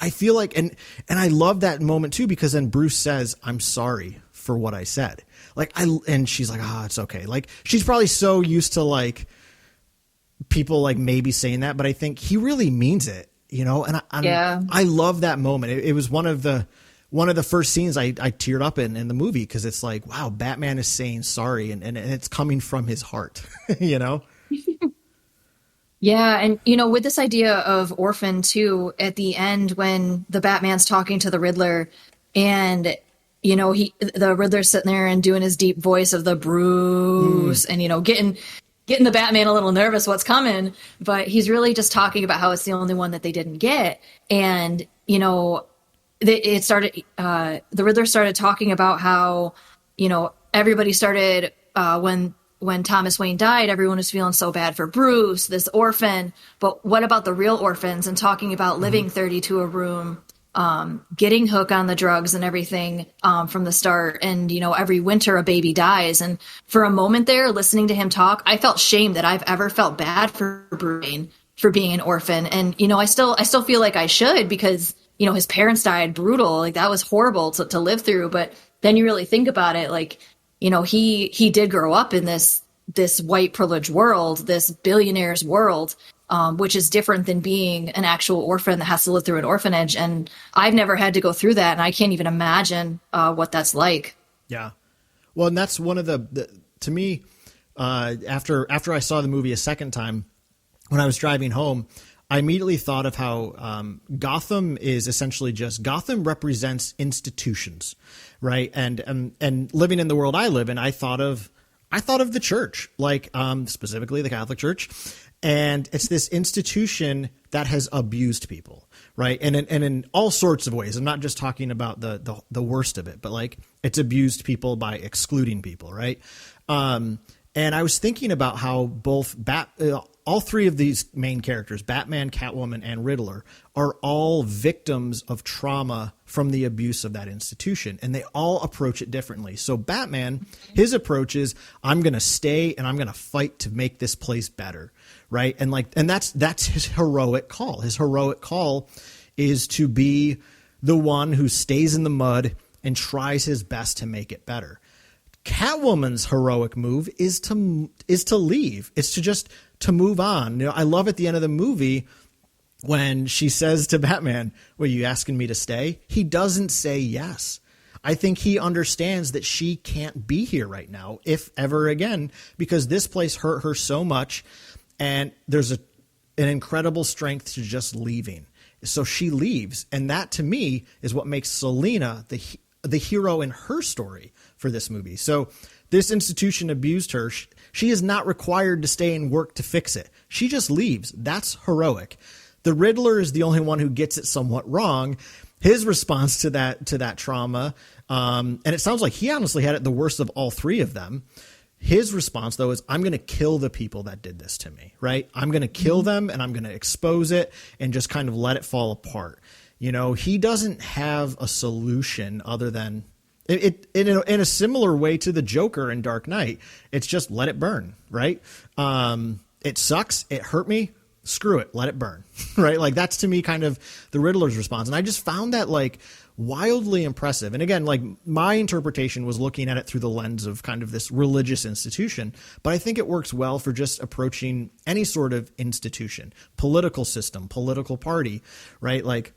I feel like, and I love that moment too, because then Bruce says, I'm sorry for what I said. Like, and she's like, it's okay. Like, she's probably so used to like people like maybe saying that, but I think he really means it, and I love that moment. It was one of the first scenes I teared up in the movie. Cause it's like, wow, Batman is saying sorry and it's coming from his heart, Yeah, and with this idea of orphan too, at the end when the Batman's talking to the Riddler, and the Riddler's sitting there and doing his deep voice of the Bruce, and getting the Batman a little nervous what's coming, but he's really just talking about how it's the only one that they didn't get, and it started. The Riddler started talking about how everybody started when Thomas Wayne died, everyone was feeling so bad for Bruce, this orphan. But what about the real orphans? And talking about living 30 to a room, getting hooked on the drugs and everything from the start. And, every winter a baby dies. And for a moment there, listening to him talk, I felt shame that I've ever felt bad for Bruce Wayne for being an orphan. And, I still feel like I should because, his parents died brutal. Like that was horrible to live through. But then you really think about it, like, he did grow up in this white privileged world, this billionaire's world, which is different than being an actual orphan that has to live through an orphanage. And I've never had to go through that. And I can't even imagine what that's like. Yeah. Well, and that's one of to me, after I saw the movie a second time, when I was driving home, I immediately thought of how Gotham is essentially Gotham represents institutions, right? And living in the world I live in, I thought of I thought of the church, like specifically the Catholic Church. And it's this institution that has abused people, right? And in all sorts of ways. I'm not just talking about the worst of it, but like it's abused people by excluding people, right? And I was thinking about how both all three of these main characters, Batman, Catwoman, and Riddler, are all victims of trauma from the abuse of that institution. And they all approach it differently. So Batman, his approach is, I'm going to stay and I'm going to fight to make this place better. Right. And that's his heroic call. His heroic call is to be the one who stays in the mud and tries his best to make it better. Catwoman's heroic move is to leave. It's to move on. You know, I love at the end of the movie when she says to Batman, "Were you asking me to stay?" He doesn't say yes. I think he understands that she can't be here right now, if ever again, because this place hurt her so much, and there's an incredible strength to just leaving. So she leaves, and that to me is what makes Selina the hero in her story for this movie. So this institution abused her. She is not required to stay and work to fix it. She just leaves. That's heroic. The Riddler is the only one who gets it somewhat wrong. His response to that trauma, and it sounds like he honestly had it the worst of all three of them. His response, though, is I'm going to kill the people that did this to me, right? I'm going to kill them and I'm going to expose it and just kind of let it fall apart. You know, he doesn't have a solution other than in a similar way to the Joker in Dark Knight. It's just let it burn, right? It sucks. It hurt me. Screw it. Let it burn, right? Like that's to me kind of the Riddler's response. And I just found that like wildly impressive. And again, like my interpretation was looking at it through the lens of kind of this religious institution, but I think it works well for just approaching any sort of institution, political system, political party, right? Like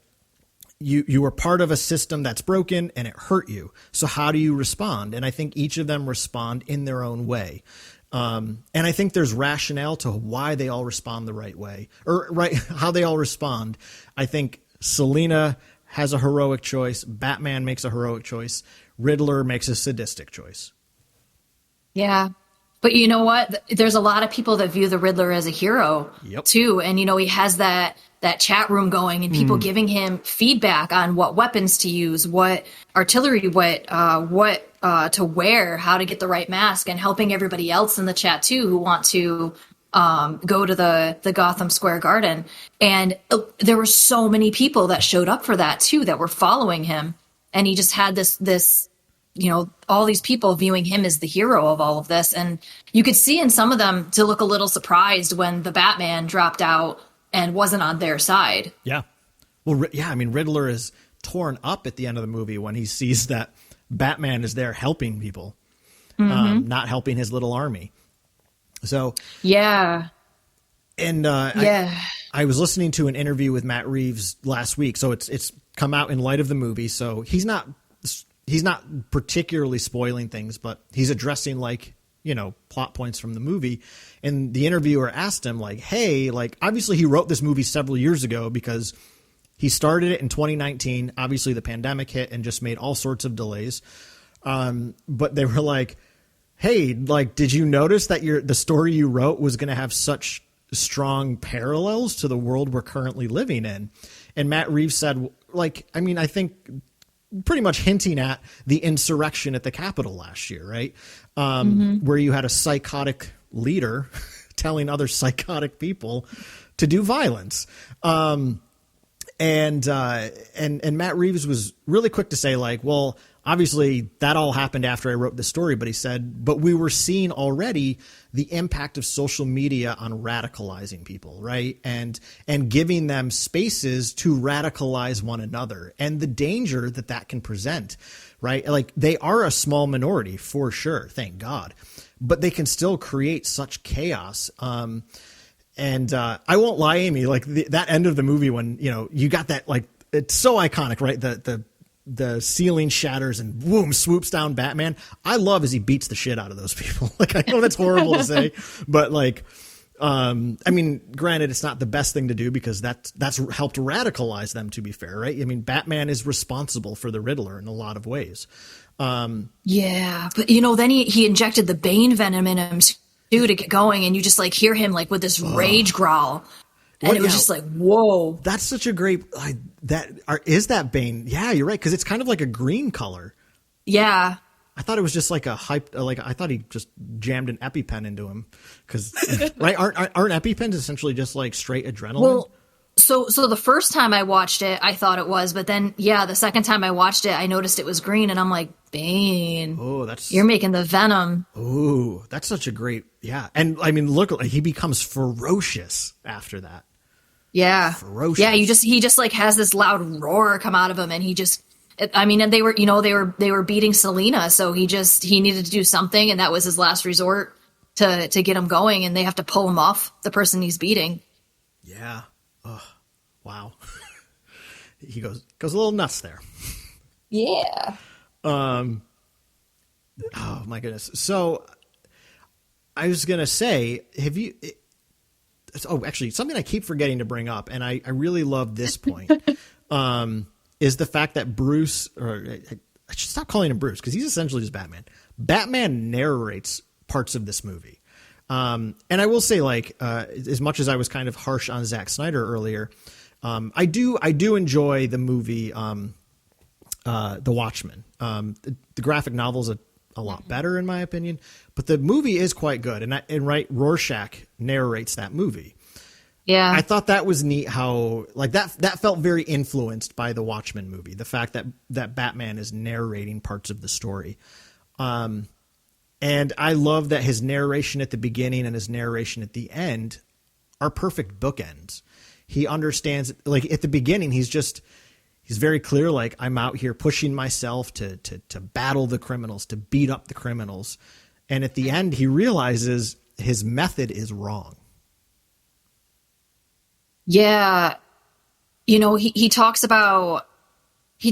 you were part of a system that's broken and it hurt you. So how do you respond? And I think each of them respond in their own way. And I think there's rationale to why they all respond the right way, or right how they all respond. I think Selina has a heroic choice. Batman makes a heroic choice. Riddler makes a sadistic choice. Yeah. But you know what? There's a lot of people that view the Riddler as a hero too. And, you know, he has that chat room going and people giving him feedback on what weapons to use, what artillery, what to wear, how to get the right mask, and helping everybody else in the chat too who want to go to the Gotham Square Garden. And there were so many people that showed up for that too, that were following him. And he just had this, you know, all these people viewing him as the hero of all of this. And you could see in some of them to look a little surprised when the Batman dropped out and wasn't on their side. Yeah. Well, yeah, I mean, Riddler is torn up at the end of the movie when he sees that Batman is there helping people, not helping his little army. So yeah. And I was listening to an interview with Matt Reeves last week, so it's come out in light of the movie. So he's not particularly spoiling things, but he's addressing like, you know, plot points from the movie. And the interviewer asked him like, hey, like obviously he wrote this movie several years ago because he started it in 2019. Obviously the pandemic hit and just made all sorts of delays. But they were like, hey, like, did you notice that the story you wrote was going to have such strong parallels to the world we're currently living in? And Matt Reeves said, like, I mean, I think pretty much hinting at the insurrection at the Capitol last year, right? Where you had a psychotic leader telling other psychotic people to do violence. And Matt Reeves was really quick to say like, well, obviously that all happened after I wrote the story, but he said, but we were seeing already the impact of social media on radicalizing people, right? And giving them spaces to radicalize one another and the danger that can present, right? Like they are a small minority for sure. Thank God, but they can still create such chaos. And I won't lie, Amy, like that end of the movie when, you know, you got that, like, it's so iconic, right? The ceiling shatters and boom, swoops down Batman. I love as he beats the shit out of those people. Like, I know that's horrible to say, but like, I mean, granted, it's not the best thing to do because that's helped radicalize them, to be fair, right? I mean, Batman is responsible for the Riddler in a lot of ways. Yeah, but then he injected the Bane venom in him too to get going, and you just like hear him like with this rage growl, and it was just like, whoa. That's such a great is that Bane? Yeah, you're right, because it's kind of like a green color. Yeah. I thought it was just like a hype. Like I thought he just jammed an EpiPen into him, because right? Aren't EpiPens essentially just like straight adrenaline? Well, so the first time I watched it, I thought it was, but then the second time I watched it, I noticed it was green, and I'm like, Bane. Oh, you're making the venom. Oh, that's such a great And I mean, look, he becomes ferocious after that. Yeah, ferocious. Yeah, he just like has this loud roar come out of him, and he just. I mean, and they were beating Selena, so he needed to do something, and that was his last resort to get him going, and they have to pull him off the person he's beating. Yeah. Oh, wow. He goes a little nuts there. Yeah. Oh my goodness. So I was gonna say, have you? Actually, something I keep forgetting to bring up, and I really love this point. Is the fact that Bruce, or I should stop calling him Bruce because he's essentially just Batman. Batman narrates parts of this movie. And I will say, like, as much as I was kind of harsh on Zack Snyder earlier, I do enjoy the movie, The Watchmen. The graphic novel's a lot better in my opinion, but the movie is quite good. And Rorschach narrates that movie. Yeah. I thought that was neat how like that felt very influenced by the Watchmen movie. The fact that Batman is narrating parts of the story. And I love that his narration at the beginning and his narration at the end are perfect bookends. He understands, like at the beginning, he's very clear. Like, I'm out here pushing myself to battle the criminals, to beat up the criminals. And at the end, he realizes his method is wrong. Yeah. He talks about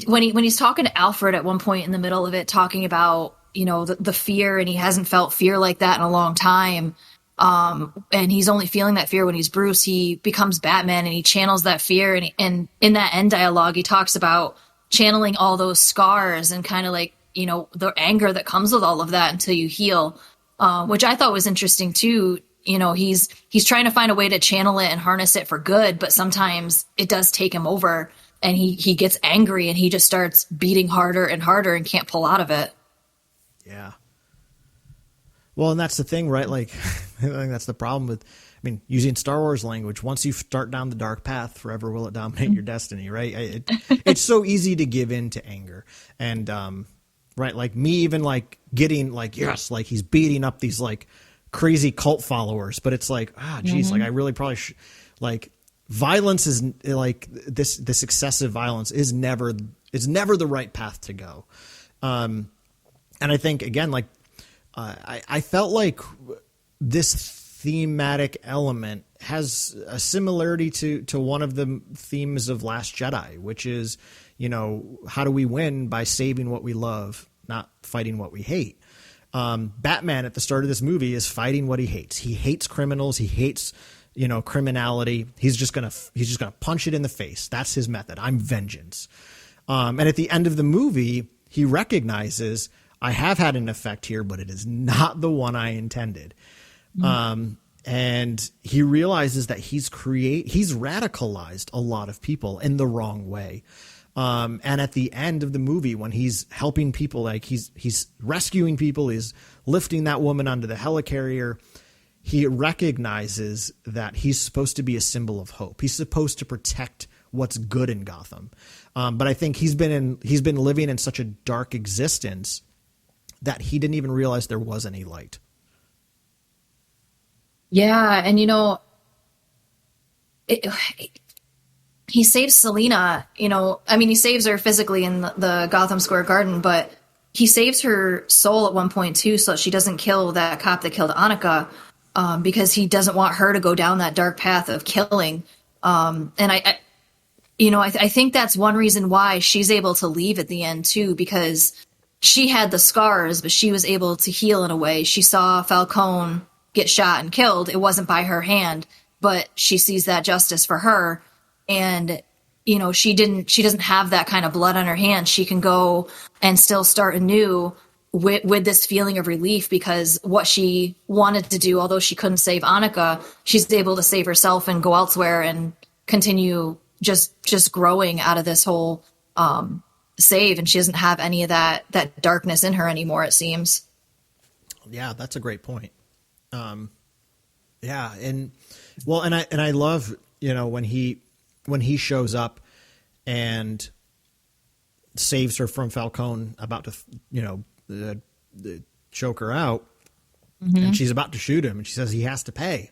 when he's talking to Alfred at one point in the middle of it, talking about, the fear, and he hasn't felt fear like that in a long time. And he's only feeling that fear when he's Bruce. He becomes Batman and he channels that fear. And in that end dialogue, he talks about channeling all those scars and kind of like, the anger that comes with all of that until you heal, which I thought was interesting too. He's trying to find a way to channel it and harness it for good, but sometimes it does take him over, and he gets angry and he just starts beating harder and harder and can't pull out of it. Yeah. Well, and that's the thing, right? Like, I think that's the problem with, using Star Wars language. Once you start down the dark path, forever will it dominate your destiny, right? It's so easy to give in to anger. And, right, like me even like getting like, yes, like he's beating up these like crazy cult followers, but it's like, geez, like I really probably like violence is like this excessive violence is never the right path to go. And I think again, like I felt like this thematic element has a similarity to one of the themes of Last Jedi, which is, how do we win by saving what we love, not fighting what we hate? Batman at the start of this movie is fighting what he hates. He hates criminals. He hates, criminality. He's just gonna punch it in the face. That's his method. I'm vengeance. And at the end of the movie, he recognizes, I have had an effect here, but it is not the one I intended. And he realizes that he's radicalized a lot of people in the wrong way. And at the end of the movie, when he's helping people, like he's rescuing people, he's lifting that woman onto the helicarrier, he recognizes that he's supposed to be a symbol of hope. He's supposed to protect what's good in Gotham. But I think he's been living in such a dark existence that he didn't even realize there was any light. Yeah. And, he saves Selena, he saves her physically in the Gotham Square Garden, but he saves her soul at one point too, so she doesn't kill that cop that killed Annika, because he doesn't want her to go down that dark path of killing. And I think that's one reason why she's able to leave at the end too, because she had the scars, but she was able to heal in a way. She saw Falcone get shot and killed. It wasn't by her hand, but she sees that justice for her. And she doesn't have that kind of blood on her hands. She can go and still start anew with this feeling of relief, because what she wanted to do, although she couldn't save Annika, she's able to save herself and go elsewhere and continue just growing out of this whole save. And she doesn't have any of that darkness in her anymore, it seems. Yeah, that's a great point. Yeah. And I love, when he shows up and saves her from Falcone about to, choke her out, and she's about to shoot him, and she says he has to pay.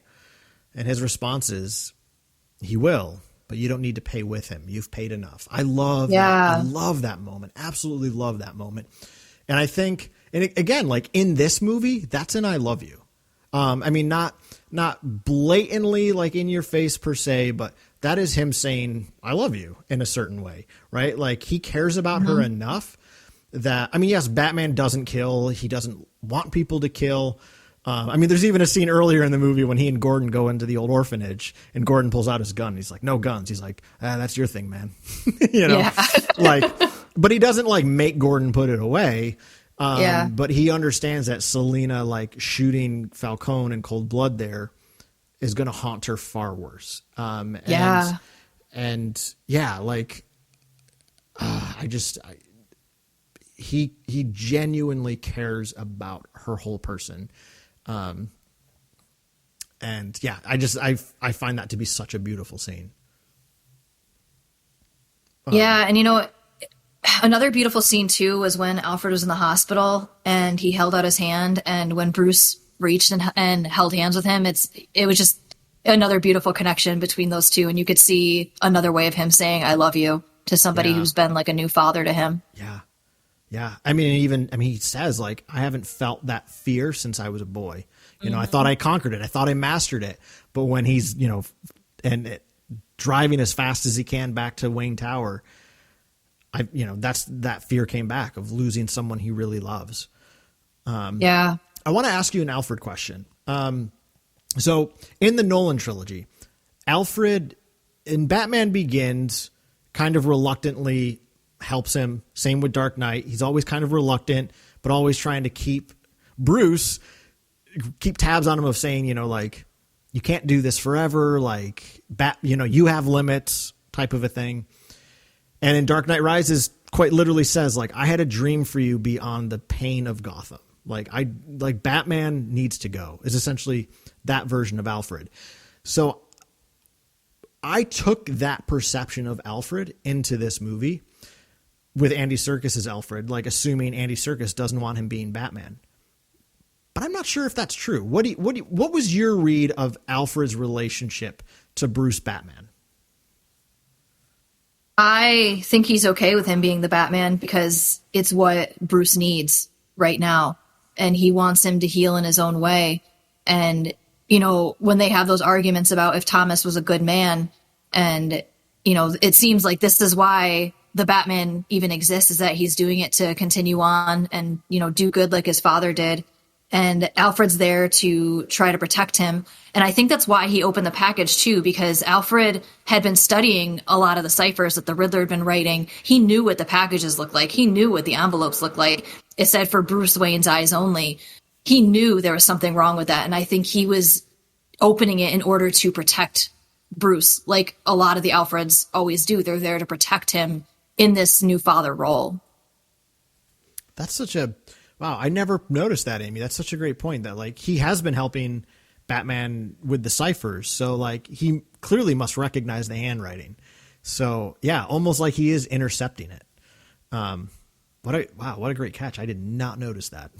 And his response is, he will, but you don't need to pay with him. You've paid enough. I love that. I love that moment. Absolutely love that moment. And I think, and again, like in this movie, that's an I love you. I mean, not blatantly like in your face per se, but that is him saying, I love you in a certain way, right? Like he cares about her enough that, I mean, yes, Batman doesn't kill. He doesn't want people to kill. I mean, there's even a scene earlier in the movie when he and Gordon go into the old orphanage and Gordon pulls out his gun. He's like, no guns. He's like, that's your thing, man. Like, but he doesn't like make Gordon put it away. But he understands that Selina, like shooting Falcone in cold blood there, is going to haunt her far worse. He genuinely cares about her whole person. I find that to be such a beautiful scene. And another beautiful scene too was when Alfred was in the hospital and he held out his hand, and when Bruce reached and held hands with him, it was just another beautiful connection between those two, and you could see another way of him saying I love you to somebody who's been like a new father to him. Yeah. I mean, he says, like, I haven't felt that fear since I was a boy. I thought I conquered it. I thought I mastered it. But when he's, driving as fast as he can back to Wayne Tower, that fear came back of losing someone he really loves. I want to ask you an Alfred question. So in the Nolan trilogy, Alfred in Batman Begins kind of reluctantly helps him. Same with Dark Knight. He's always kind of reluctant, but always trying to keep tabs on him of saying, like, you can't do this forever. Like you have limits type of a thing. And in Dark Knight Rises quite literally says, like, I had a dream for you beyond the pain of Gotham. Like Batman needs to go is essentially that version of Alfred. So I took that perception of Alfred into this movie with Andy Serkis as Alfred, like assuming Andy Serkis doesn't want him being Batman. But I'm not sure if that's true. What was your read of Alfred's relationship to Bruce Batman? I think he's okay with him being the Batman because it's what Bruce needs right now. And he wants him to heal in his own way. And, when they have those arguments about if Thomas was a good man, and, it seems like this is why the Batman even exists, is that he's doing it to continue on and, do good like his father did. And Alfred's there to try to protect him. And I think that's why he opened the package too, because Alfred had been studying a lot of the ciphers that the Riddler had been writing. He knew what the packages looked like. He knew what the envelopes looked like. It said for Bruce Wayne's eyes only. He knew there was something wrong with that. And I think he was opening it in order to protect Bruce, like a lot of the Alfreds always do. They're there to protect him in this new father role. That's such a... Wow, I never noticed that, Amy. That's such a great point that, like, he has been helping Batman with the ciphers. So, like, he clearly must recognize the handwriting. So, yeah, almost like he is intercepting it. What a great catch. I did not notice that.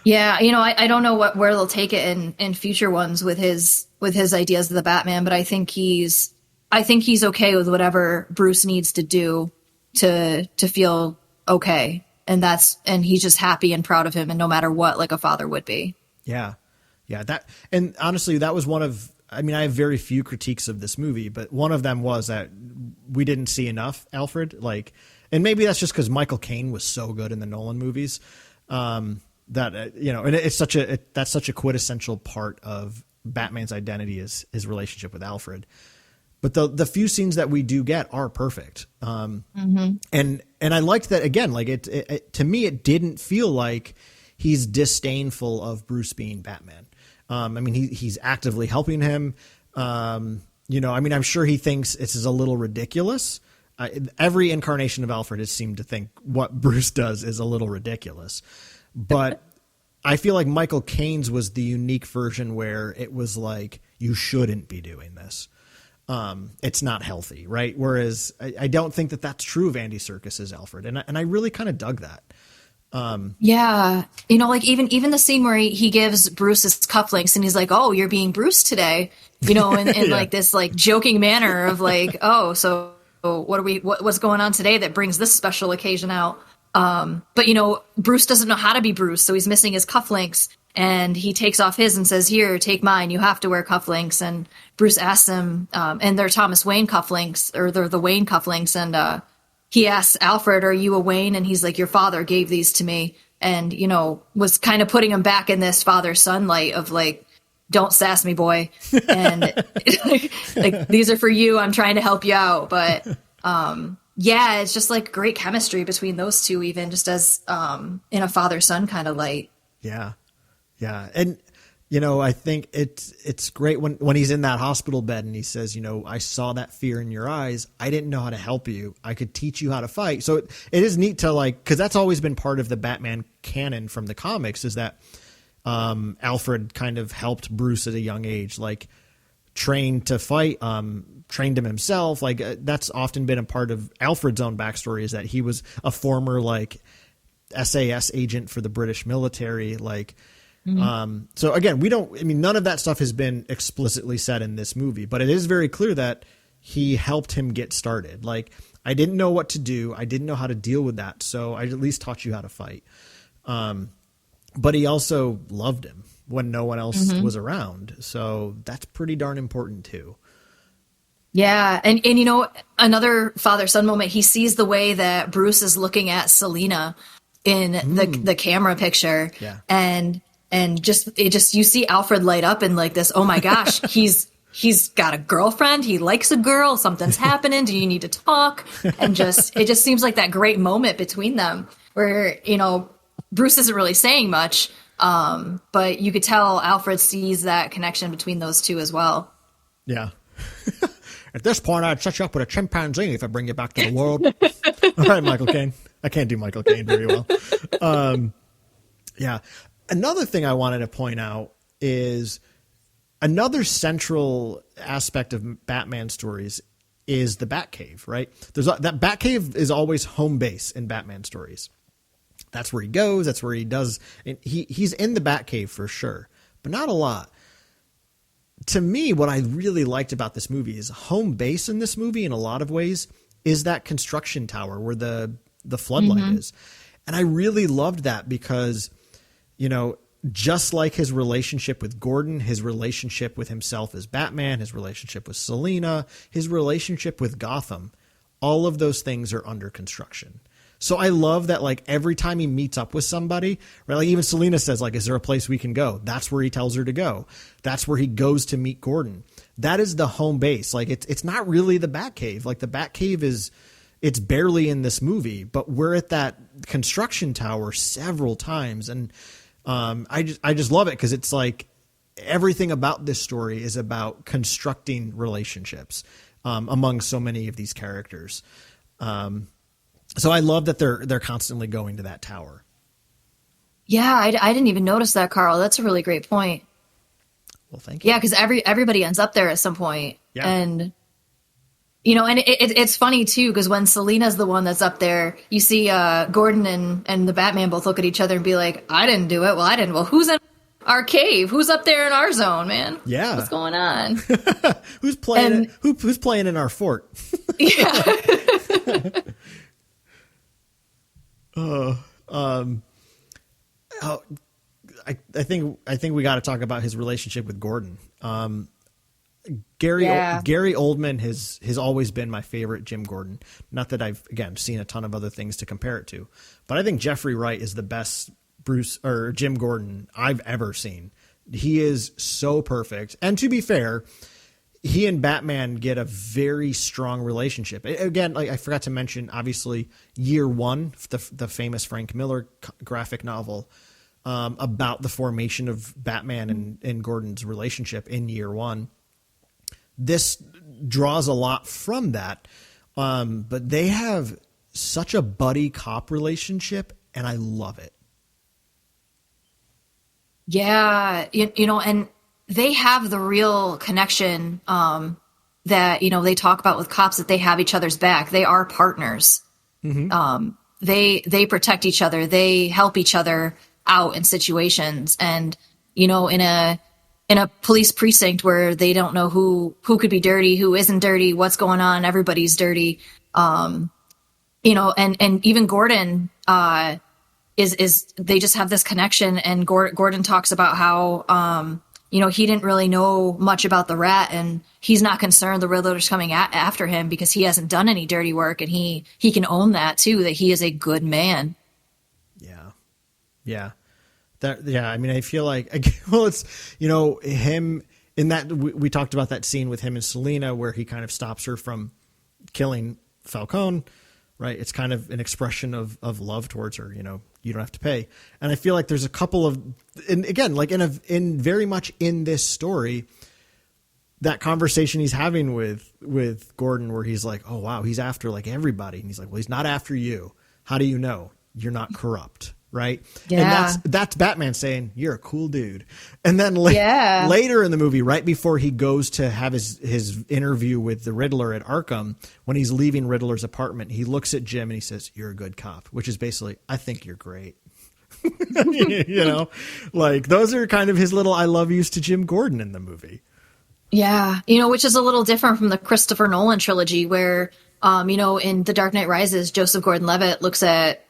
Yeah, I don't know where they'll take it in future ones with his ideas of the Batman, but I think he's okay with whatever Bruce needs to do to feel okay. And he's just happy and proud of him, and no matter what, like a father would be. Yeah. And honestly, that was I have very few critiques of this movie, but one of them was that we didn't see enough Alfred, and maybe that's just because Michael Caine was so good in the Nolan movies, and it's that's such a quintessential part of Batman's identity is his relationship with Alfred. But the few scenes that we do get are perfect. And I liked that again, like it to me, it didn't feel like he's disdainful of Bruce being Batman. I mean, he's actively helping him. You know, I mean, I'm sure he thinks this is a little ridiculous. Every incarnation of Alfred has seemed to think what Bruce does is a little ridiculous. But I feel like Michael Caine's was the unique version where it was like, you shouldn't be doing this. It's not healthy, right? Whereas I don't think that that's true of Andy Serkis's Alfred. And I really kind of dug that. Yeah. You know, like even the scene where he gives Bruce his cufflinks and he's like, oh, you're being Bruce today, you know, in yeah. like this like joking manner of like, oh, so what's going on today that brings this special occasion out? But you know, Bruce doesn't know how to be Bruce. So he's missing his cufflinks and he takes off his and says, here, take mine. You have to wear cufflinks. And Bruce asks him, and they're Thomas Wayne cufflinks, or they're the Wayne cufflinks. And, he asks Alfred, are you a Wayne? And he's like, your father gave these to me. And, you know, was kind of putting him back in this father-son light of like, don't sass me, boy. And like, these are for you. I'm trying to help you out. But, yeah, it's just like great chemistry between those two, even just as, in a father-son kind of light. Yeah. Yeah. And, you know, I think it's great when he's in that hospital bed and he says, you know, I saw that fear in your eyes. I didn't know how to help you. I could teach you how to fight. So it is neat to like, because that's always been part of the Batman canon from the comics, is that Alfred kind of helped Bruce at a young age, like trained to fight, trained him himself. Like that's often been a part of Alfred's own backstory, is that he was a former like SAS agent for the British military, like. So again, none of that stuff has been explicitly said in this movie, but it is very clear that he helped him get started. Like, I didn't know what to do. I didn't know how to deal with that. So I at least taught you how to fight. But he also loved him when no one else was around. So that's pretty darn important too. Yeah. And you know, another father-son moment, he sees the way that Bruce is looking at Selina in the camera picture. Yeah. And just you see Alfred light up and like this, oh my gosh, he's got a girlfriend, he likes a girl, something's happening, do you need to talk? And it just seems like that great moment between them where, you know, Bruce isn't really saying much, but you could tell Alfred sees that connection between those two as well. Yeah. At this point, I'd set you up with a chimpanzee if I bring you back to the world. All right, Michael Caine. I can't do Michael Caine very well. Yeah. Another thing I wanted to point out is another central aspect of Batman stories is the Batcave, right? That Batcave is always home base in Batman stories. That's where he goes. That's where he does. And he's in the Batcave for sure, but not a lot. To me, what I really liked about this movie is home base in this movie in a lot of ways is that construction tower where the floodlight is. And I really loved that because, you know, just like his relationship with Gordon, his relationship with himself as Batman, his relationship with Selina, his relationship with Gotham, all of those things are under construction. So I love that, like, every time he meets up with somebody, right? Like even Selina says, like, is there a place we can go? That's where he tells her to go. That's where he goes to meet Gordon. That is the home base. Like it's not really the Batcave. Like the Batcave it's barely in this movie, but we're at that construction tower several times. And I just love it because it's like everything about this story is about constructing relationships among so many of these characters. So I love that they're constantly going to that tower. Yeah, I didn't even notice that, Karl. That's a really great point. Well, thank you. Yeah, because everybody ends up there at some point. Yeah. And, you know, and it's funny, too, because when Selina's the one that's up there, you see Gordon and the Batman both look at each other and be like, I didn't do it. Well, I didn't. Well, who's in our cave? Who's up there in our zone, man? Yeah. What's going on? Who's playing who's playing in our fort? Yeah. I think we got to talk about his relationship with Gordon. Gary Oldman has always been my favorite Jim Gordon. Not that I've again seen a ton of other things to compare it to, but I think Jeffrey Wright is the best Bruce or Jim Gordon I've ever seen. He is so perfect. And to be fair, he and Batman get a very strong relationship. Again, like I forgot to mention, obviously, Year One, the famous Frank Miller graphic novel about the formation of Batman and Gordon's relationship in Year One. This draws a lot from that, but they have such a buddy cop relationship, and I love it. Yeah, you know, and they have the real connection that, you know, they talk about with cops, that they have each other's back. They are partners. Mm-hmm. They protect each other. They help each other out in situations. And, you know, in a police precinct where they don't know who could be dirty, who isn't dirty, what's going on, everybody's dirty. You know, and even Gordon is they just have this connection. And Gordon talks about how you know, he didn't really know much about the Rat, and he's not concerned the Riddler's coming after him because he hasn't done any dirty work, and he can own that too, that he is a good man. Yeah. I mean, I feel like, well, it's, you know, him in that, we talked about that scene with him and Selena where he kind of stops her from killing Falcone, right? It's kind of an expression of love towards her, you know, you don't have to pay. And I feel like there's a couple of, and again, like in very much in this story, that conversation he's having with Gordon where he's like, oh wow, he's after like everybody. And he's like, well, he's not after you. How do you know? You're not corrupt. Right. Yeah. And that's Batman saying, you're a cool dude. And then later in the movie, right before he goes to have his interview with the Riddler at Arkham, when he's leaving Riddler's apartment, he looks at Jim and he says, you're a good cop, which is basically, I think you're great. You know, like those are kind of his little I love yous to Jim Gordon in the movie. Yeah. You know, which is a little different from the Christopher Nolan trilogy where, you know, in The Dark Knight Rises, Joseph Gordon-Levitt looks at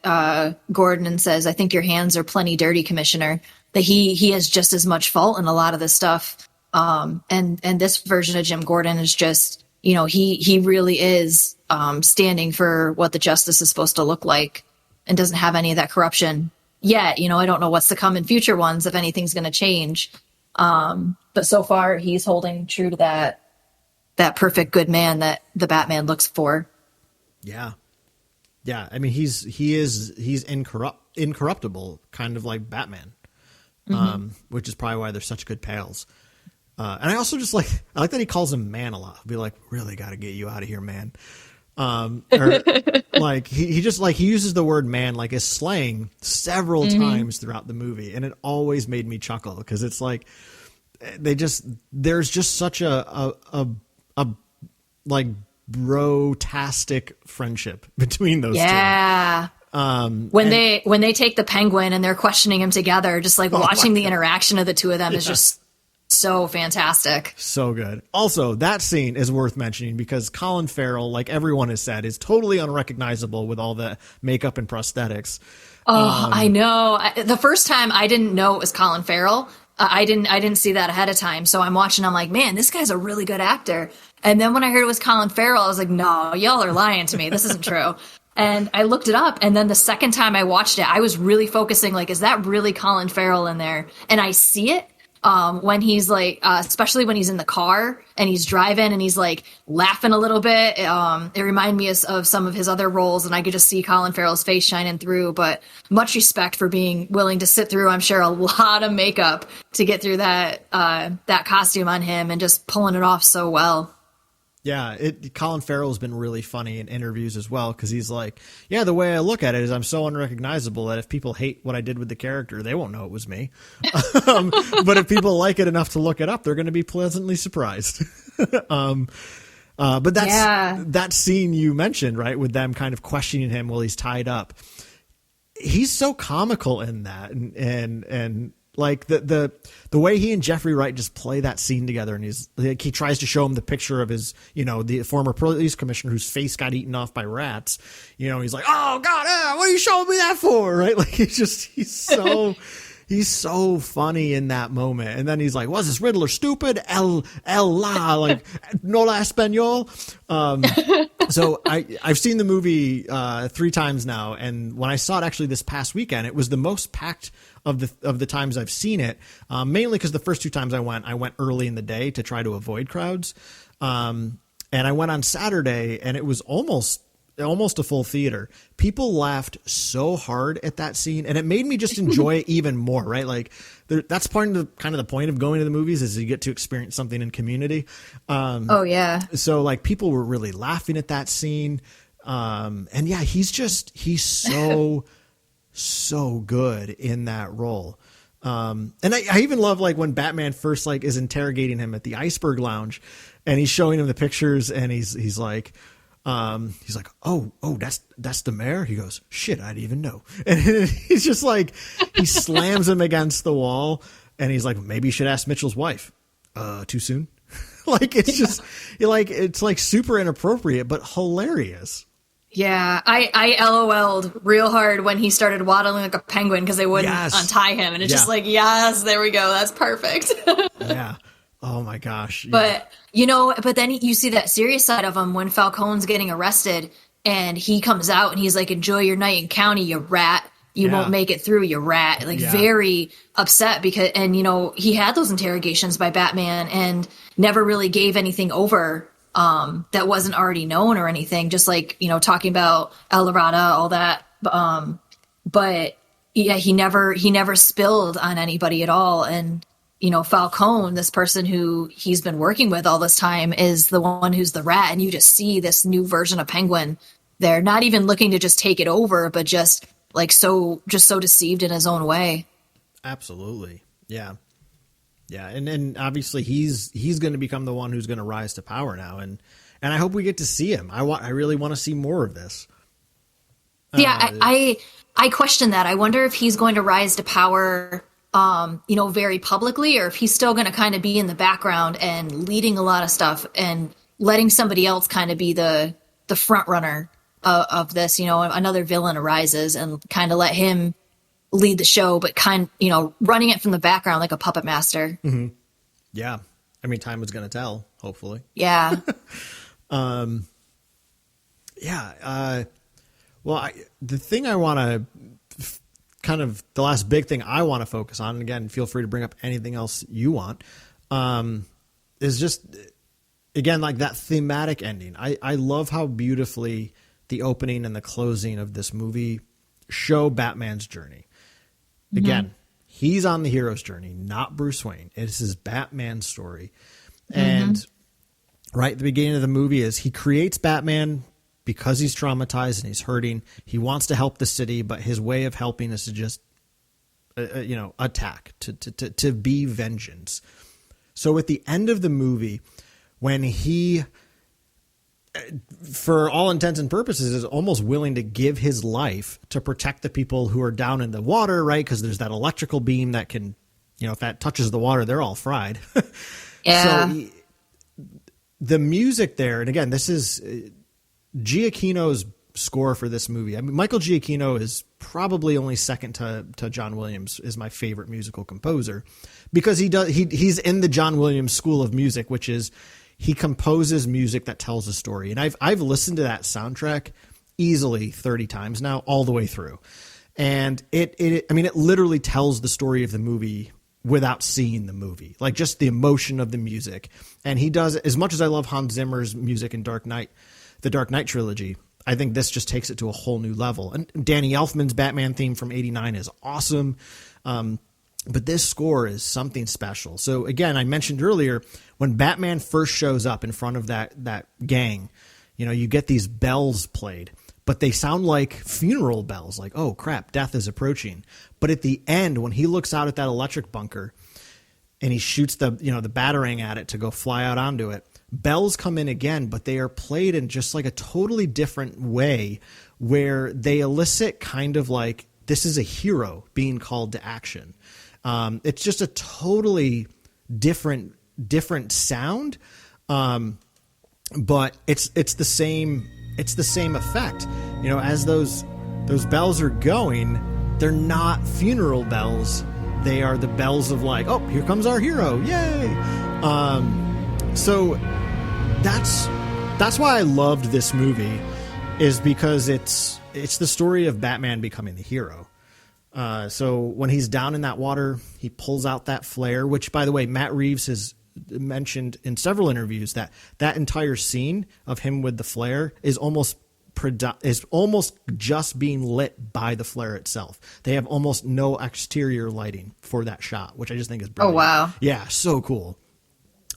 Gordon and says, I think your hands are plenty dirty, Commissioner, that he has just as much fault in a lot of this stuff. And this version of Jim Gordon is just, you know, he really is standing for what the justice is supposed to look like and doesn't have any of that corruption yet. You know, I don't know what's to come in future ones, if anything's going to change. But so far he's holding true to that perfect good man that the Batman looks for. Yeah. I mean, he's incorruptible, kind of like Batman, which is probably why they're such good pals. And I also just I like that he calls him man a lot. I'll be like, really got to get you out of here, man. Or like he just like, he uses the word man like as slang several times throughout the movie. And it always made me chuckle because it's like, there's just such a like bro-tastic friendship between those two. Yeah. When they take the Penguin and they're questioning him together, just like watching the interaction of the two of them is just so fantastic. So good. Also, that scene is worth mentioning because Colin Farrell, like everyone has said, is totally unrecognizable with all the makeup and prosthetics. Oh, I know. The first time I didn't know it was Colin Farrell. I didn't see that ahead of time. So I'm watching, I'm like, man, this guy's a really good actor. And then when I heard it was Colin Farrell, I was like, no, y'all are lying to me. This isn't true. And I looked it up. And then the second time I watched it, I was really focusing, like, is that really Colin Farrell in there? And I see it when he's like, especially when he's in the car and he's driving and he's like laughing a little bit. It reminded me of some of his other roles, and I could just see Colin Farrell's face shining through. But much respect for being willing to sit through, I'm sure, a lot of makeup to get through that costume on him and just pulling it off so well. Yeah, Colin Farrell's been really funny in interviews as well because he's like, yeah, the way I look at it is I'm so unrecognizable that if people hate what I did with the character, they won't know it was me. But if people like it enough to look it up, they're going to be pleasantly surprised. But that scene you mentioned, right, with them kind of questioning him while he's tied up, he's so comical in that, and like the way he and Jeffrey Wright just play that scene together, and he's like, he tries to show him the picture of his, you know, the former police commissioner whose face got eaten off by rats. You know, he's like, oh God, what are you showing me that for? Right? Like he's so funny in that moment. And then he's like, was this Riddler stupid? El la, like no la español. So I've seen the movie 3 times now, and when I saw it actually this past weekend, it was the most packed of the times I've seen it, mainly because the first 2 times I went early in the day to try to avoid crowds. And I went on Saturday, and it was almost a full theater. People laughed so hard at that scene, and it made me just enjoy it even more, right? Like that's part of the point of going to the movies is you get to experience something in community. Oh yeah. So like people were really laughing at that scene. And yeah, he's so, so good in that role. And I even love like when Batman first like is interrogating him at the Iceberg Lounge, and he's showing him the pictures, and he's like, oh, that's the mayor. He goes, shit, I didn't even know. And he's just like, he slams him against the wall, and he's like, maybe you should ask Mitchell's wife. Too soon. Like, it's just it's like super inappropriate, but hilarious. Yeah, I LOL'd real hard when he started waddling like a penguin because they wouldn't untie him. And it's just like, yes, there we go. That's perfect. Yeah. Oh my gosh. Yeah. But, but then you see that serious side of him when Falcone's getting arrested and he comes out and he's like, enjoy your night in county, you rat. You won't make it through, you rat. Like very upset because, and he had those interrogations by Batman and never really gave anything over that wasn't already known or anything, just like, talking about El Dorado, all that. But yeah, he never spilled on anybody at all. And, Falcone, this person who he's been working with all this time, is the one who's the rat. And you just see this new version of Penguin. They're not even looking to just take it over, but just so deceived in his own way. Absolutely. Yeah. Yeah, and obviously he's going to become the one who's going to rise to power now, and I hope we get to see him. I really want to see more of this. Yeah, I question that. I wonder if he's going to rise to power, very publicly, or if he's still going to kind of be in the background and leading a lot of stuff and letting somebody else kind of be the front runner of this. Another villain arises and kind of let him lead the show, but running it from the background like a puppet master. Mm-hmm. Yeah. I mean, time was going to tell, hopefully. Yeah. The thing I want to the last big thing I want to focus on, and again, feel free to bring up anything else you want, is just, again, like that thematic ending. I love how beautifully the opening and the closing of this movie show Batman's journey. Again, he's on the hero's journey, not Bruce Wayne. It's his Batman story. And right at the beginning of the movie is he creates Batman because he's traumatized and he's hurting. He wants to help the city, but his way of helping is to just, attack, to be vengeance. So at the end of the movie, when he, for all intents and purposes, is almost willing to give his life to protect the people who are down in the water, right? Because there's that electrical beam that can, if that touches the water, they're all fried. Yeah. So the music there, and again, this is Giacchino's score for this movie. I mean, Michael Giacchino is probably only second to John Williams is my favorite musical composer, because he's in the John Williams school of music, which is, he composes music that tells a story. And I've listened to that soundtrack easily 30 times now, all the way through. And it literally tells the story of the movie without seeing the movie, like just the emotion of the music. And he does, as much as I love Hans Zimmer's music in the Dark Knight trilogy, I think this just takes it to a whole new level. And Danny Elfman's Batman theme from '89 is awesome. But this score is something special. So again, I mentioned earlier, when Batman first shows up in front of that gang, you get these bells played, but they sound like funeral bells, like, oh crap, death is approaching. But at the end, when he looks out at that electric bunker and he shoots the batarang at it to go fly out onto it, bells come in again, but they are played in just like a totally different way, where they elicit kind of like, this is a hero being called to action. It's just a totally different sound. But it's the same effect, as those bells are going, they're not funeral bells. They are the bells of like, oh, here comes our hero. Yay. So that's why I loved this movie, is because it's the story of Batman becoming the hero. So when he's down in that water, he pulls out that flare, which, by the way, Matt Reeves has mentioned in several interviews that that entire scene of him with the flare is almost just being lit by the flare itself. They have almost no exterior lighting for that shot, which I just think is brilliant. Oh, wow. Yeah, so cool.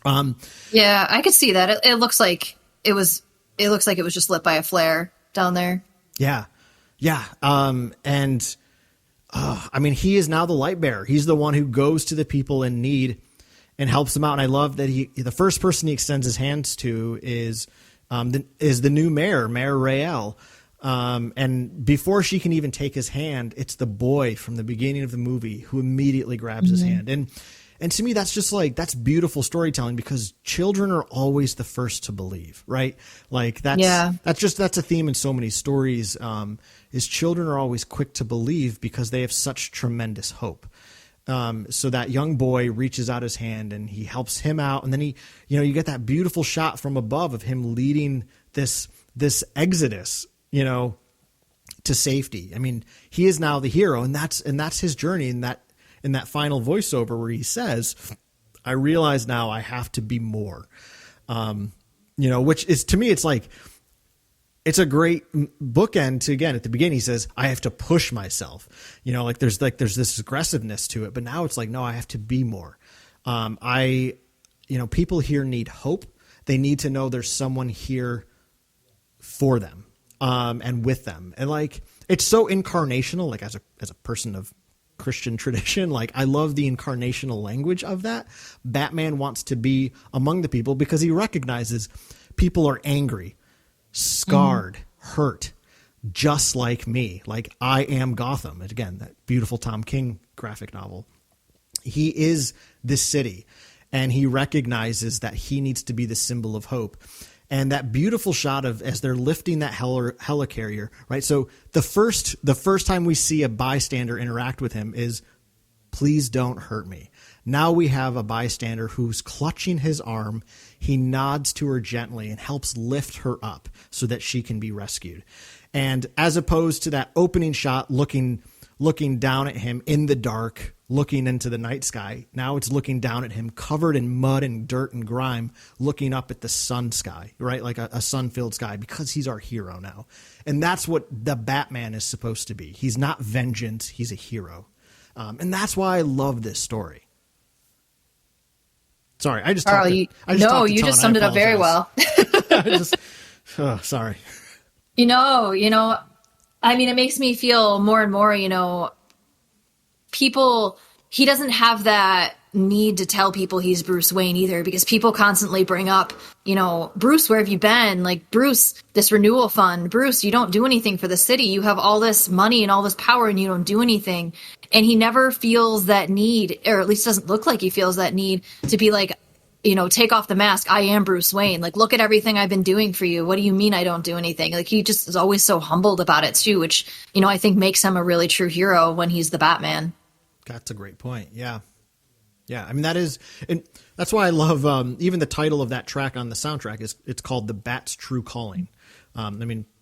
Yeah, I could see that. It looks like it was just lit by a flare down there. Yeah. Yeah. I mean, he is now the light bearer. He's the one who goes to the people in need and helps them out. And I love that the first person he extends his hands to is the new mayor, Mayor Rael. And before she can even take his hand, it's the boy from the beginning of the movie who immediately grabs his hand. And to me, that's just that's beautiful storytelling, because children are always the first to believe, right? Like that's a theme in so many stories. Is children are always quick to believe because they have such tremendous hope. So that young boy reaches out his hand and he helps him out. And then you get that beautiful shot from above of him leading this exodus, to safety. I mean, he is now the hero, and that's his journey. In that final voiceover where he says, I realize now I have to be more, which is, to me, it's a great bookend to, again, at the beginning, he says, I have to push myself, there's this aggressiveness to it, but now it's no, I have to be more. People here need hope. They need to know there's someone here for them, and with them. And it's so incarnational, as a person of Christian tradition, I love the incarnational language of that. Batman wants to be among the people because he recognizes people are angry, scarred, hurt, just like me. I am Gotham. And again, that beautiful Tom King graphic novel. He is this city, and he recognizes that he needs to be the symbol of hope. And that beautiful shot of as they're lifting that helicarrier, right? So the first time we see a bystander interact with him is, please don't hurt me. Now we have a bystander who's clutching his arm. He nods to her gently and helps lift her up so that she can be rescued. And as opposed to that opening shot looking down at him in the dark, looking into the night sky, now it's looking down at him covered in mud and dirt and grime, looking up at the sun sky, right? Like a sun-filled sky, because he's our hero now. And that's what the Batman is supposed to be. He's not vengeance. He's a hero. And that's why I love this story. Sorry, I just Karl, talked you just summed it up very well. Sorry. I mean, it makes me feel more and more, he doesn't have that need to tell people he's Bruce Wayne either, because people constantly bring up, Bruce, where have you been? Bruce, this renewal fund, Bruce, you don't do anything for the city. You have all this money and all this power and you don't do anything. And he never feels that need, or at least doesn't look like he feels that need to be take off the mask. I am Bruce Wayne. Look at everything I've been doing for you. What do you mean I don't do anything? He just is always so humbled about it too, which, I think makes him a really true hero when he's the Batman. That's a great point. Yeah. Yeah. I mean, and that's why I love, even the title of that track on the soundtrack it's called The Bat's True Calling.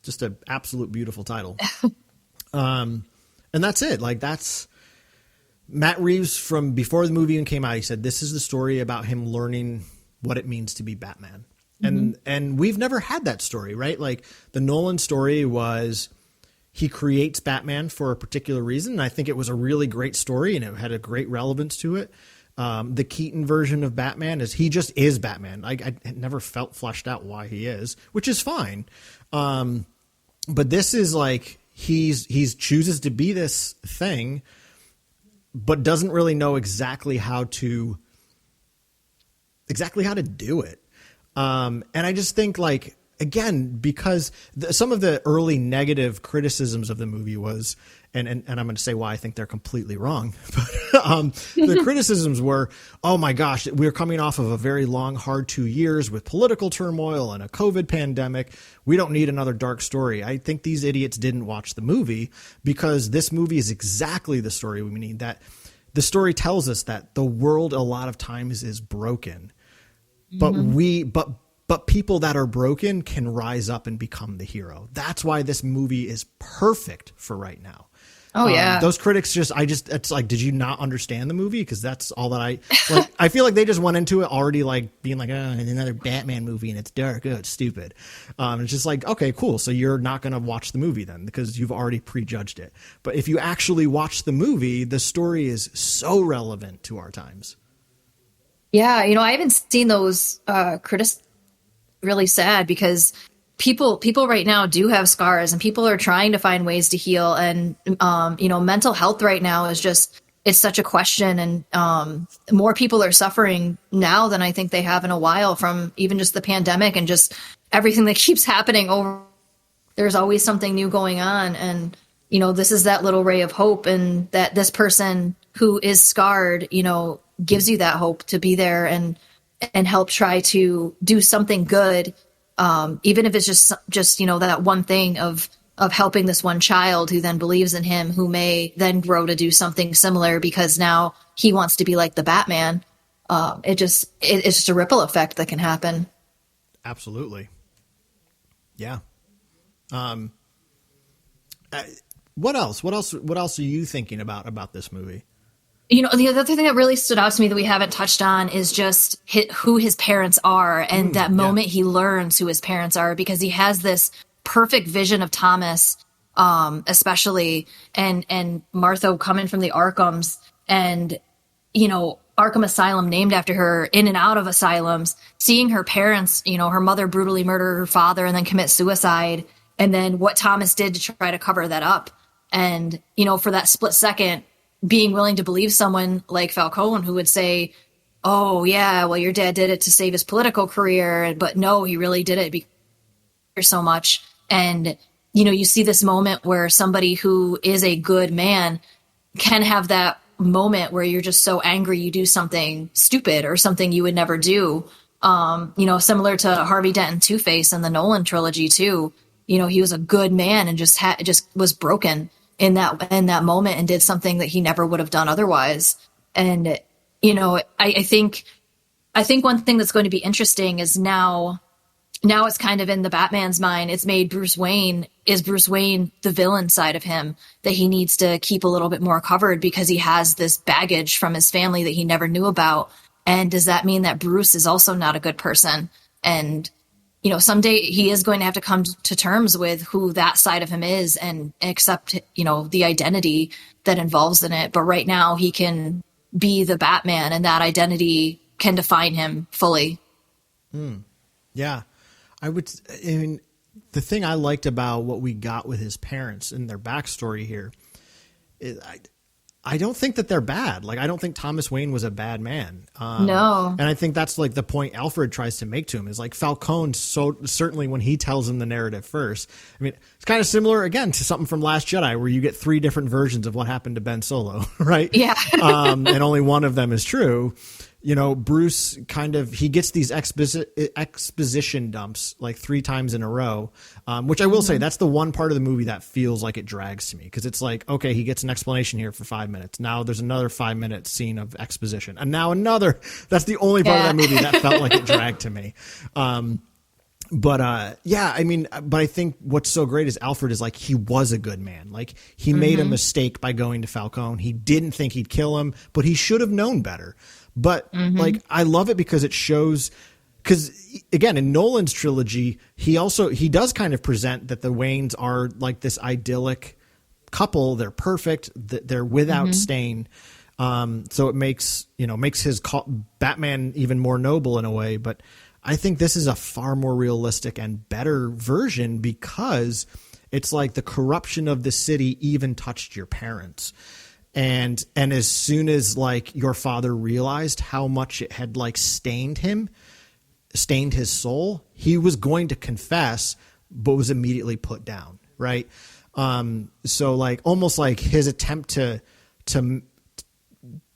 Just an absolute beautiful title. And that's it. That's Matt Reeves, from before the movie even came out. He said, this is the story about him learning what it means to be Batman. Mm-hmm. And we've never had that story, right? The Nolan story was, he creates Batman for a particular reason. And I think it was a really great story and it had a great relevance to it. The Keaton version of Batman is, he just is Batman. I never felt fleshed out why he is, which is fine. But this is he's chooses to be this thing, but doesn't really know exactly how to do it. And I just think again, because some of the early negative criticisms of the movie was, and I'm going to say why I think they're completely wrong, but the criticisms were, oh my gosh, we're coming off of a very long, hard 2 years with political turmoil and a COVID pandemic. We don't need another dark story. I think these idiots didn't watch the movie, because this movie is exactly the story we need. That the story tells us that the world a lot of times is broken, but people that are broken can rise up and become the hero. That's why this movie is perfect for right now. Oh yeah. Those critics it's like, did you not understand the movie? Because that's all that I feel like they just went into it already like being like, oh, another Batman movie and it's dark, oh, it's stupid. It's just like, okay, cool. So you're not going to watch the movie then because you've already prejudged it. But if you actually watch the movie, the story is so relevant to our times. Yeah, I haven't seen those critics. Really sad because people right now do have scars and people are trying to find ways to heal, and mental health right now it's such a question, and more people are suffering now than I think they have in a while from even just the pandemic and just everything that keeps happening over. There's always something new going on, and this is that little ray of hope, and that this person who is scarred gives you that hope to be there and help try to do something good, even if it's just that one thing of helping this one child who then believes in him, who may then grow to do something similar because now he wants to be like the Batman. It's just a ripple effect that can happen. Absolutely. Yeah. What else are you thinking about this movie? The other thing that really stood out to me that we haven't touched on is just who his parents are, and that moment he learns who his parents are, because he has this perfect vision of Thomas, especially, and Martha coming from the Arkhams, and, Arkham Asylum named after her, in and out of asylums, seeing her parents, her mother brutally murder her father and then commit suicide, and then what Thomas did to try to cover that up. And, for that split second, being willing to believe someone like Falcone who would say, oh yeah, well, your dad did it to save his political career, but no, he really did it because so much. And, you see this moment where somebody who is a good man can have that moment where you're just so angry you do something stupid or something you would never do. Similar to Harvey Dent Two-Face in the Nolan trilogy too. He was a good man and just was broken in that moment and did something that he never would have done otherwise. And, I think one thing that's going to be interesting is now it's kind of in the Batman's mind. It's made Bruce Wayne the villain side of him that he needs to keep a little bit more covered because he has this baggage from his family that he never knew about. And does that mean that Bruce is also not a good person? And, someday he is going to have to come to terms with who that side of him is and accept, the identity that involves in it. But right now he can be the Batman and that identity can define him fully. Yeah. The thing I liked about what we got with his parents and their backstory here is I don't think that they're bad. Like, I don't think Thomas Wayne was a bad man. No. And I think that's like the point Alfred tries to make to him is like Falcone. So certainly when he tells him the narrative first, it's kind of similar again to something from Last Jedi where you get 3 different versions of what happened to Ben Solo, right? Yeah. And only one of them is true. Bruce he gets these exposition dumps like 3 times in a row, which I will say that's the one part of the movie that feels like it drags to me because it's like, okay, he gets an explanation here for 5 minutes. Now there's another 5-minute scene of exposition. And now another, that's the only part of that movie that felt like it dragged to me. But I think what's so great is Alfred is like, he was a good man. Like he made a mistake by going to Falcone. He didn't think he'd kill him, but he should have known better. But like, I love it because it shows, because again, in Nolan's trilogy, he does kind of present that the Waynes are like this idyllic couple. They're perfect. They're without stain. So it makes his Batman even more noble in a way. But I think this is a far more realistic and better version because it's like the corruption of the city even touched your parents. And as soon as like your father realized how much it had like stained his soul, he was going to confess, but was immediately put down. Right. So like almost like his attempt to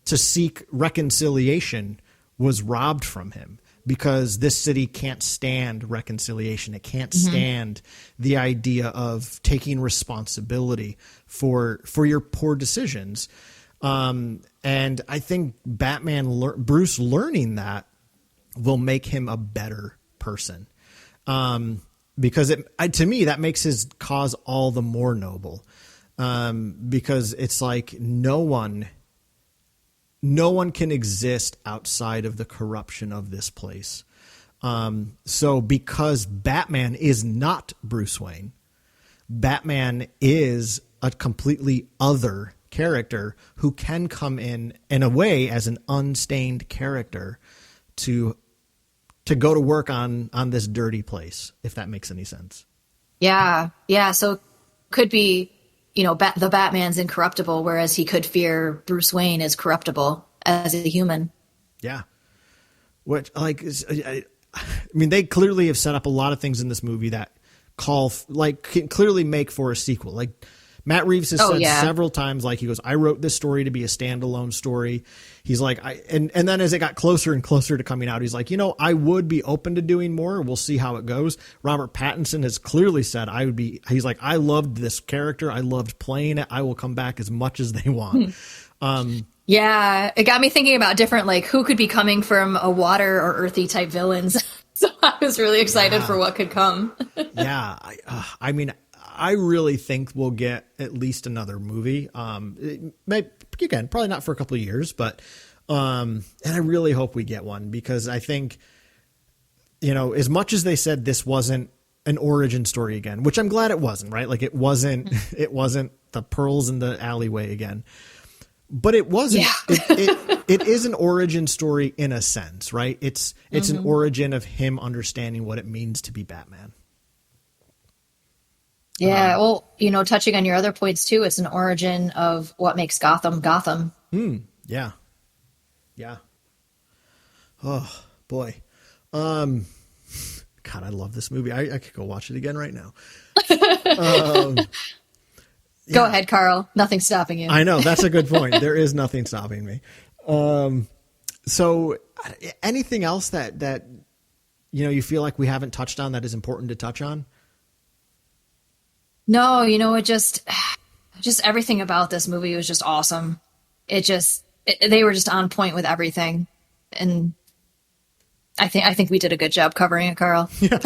seek reconciliation was robbed from him because this city can't stand reconciliation. It can't stand the idea of taking responsibility for your poor decisions. And I think Bruce learning that will make him a better person. Because to me, that makes his cause all the more noble. because it's like no one can exist outside of the corruption of this place. So because Batman is not Bruce Wayne, Batman is a completely other character who can come in a way as an unstained character to go to work on this dirty place, if that makes any sense. Yeah. Yeah. So could be, the Batman's incorruptible, whereas he could fear Bruce Wayne is corruptible as a human. Yeah. Which, they clearly have set up a lot of things in this movie that can clearly make for a sequel. Like Matt Reeves has said several times, he goes, I wrote this story to be a standalone story. He's like, and then as it got closer and closer to coming out, he's like, I would be open to doing more. We'll see how it goes. Robert Pattinson has clearly said he's like, I loved this character. I loved playing it. I will come back as much as they want. Yeah. It got me thinking about different, who could be coming from a water or earthy type villains. So I was really excited for what could come. Yeah. I really think we'll get at least another movie. Probably not for a couple of years, but and I really hope we get one, because I think, as much as they said this wasn't an origin story again, which I'm glad it wasn't, right? It wasn't the pearls in the alleyway again, but it wasn't. Yeah. It is an origin story in a sense, right? It's an origin of him understanding what it means to be Batman. Yeah, touching on your other points too, it's an origin of what makes Gotham. Yeah. Oh boy. God, I love this movie. I could go watch it again right now. Go ahead, Karl. Nothing's stopping you. I know, that's a good point. There is nothing stopping me. So anything else that you feel like we haven't touched on that is important to touch on? No, it just everything about this movie was just awesome. They were just on point with everything. And I think we did a good job covering it, Karl. Yeah.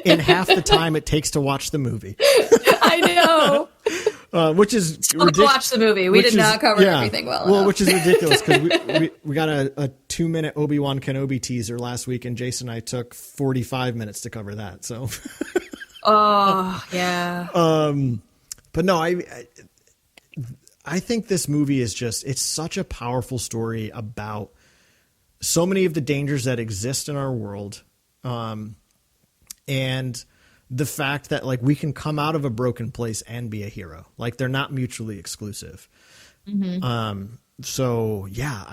In half the time it takes to watch the movie. I know. Which is ridiculous. Watch the movie. We did not cover everything well enough. Which is ridiculous, because we got a 2-minute Obi-Wan Kenobi teaser last week, and Jason and I took 45 minutes to cover that. So. Oh yeah. But no, I think this movie is it's such a powerful story about so many of the dangers that exist in our world. And the fact that we can come out of a broken place and be a hero. They're not mutually exclusive. Mm-hmm. So yeah,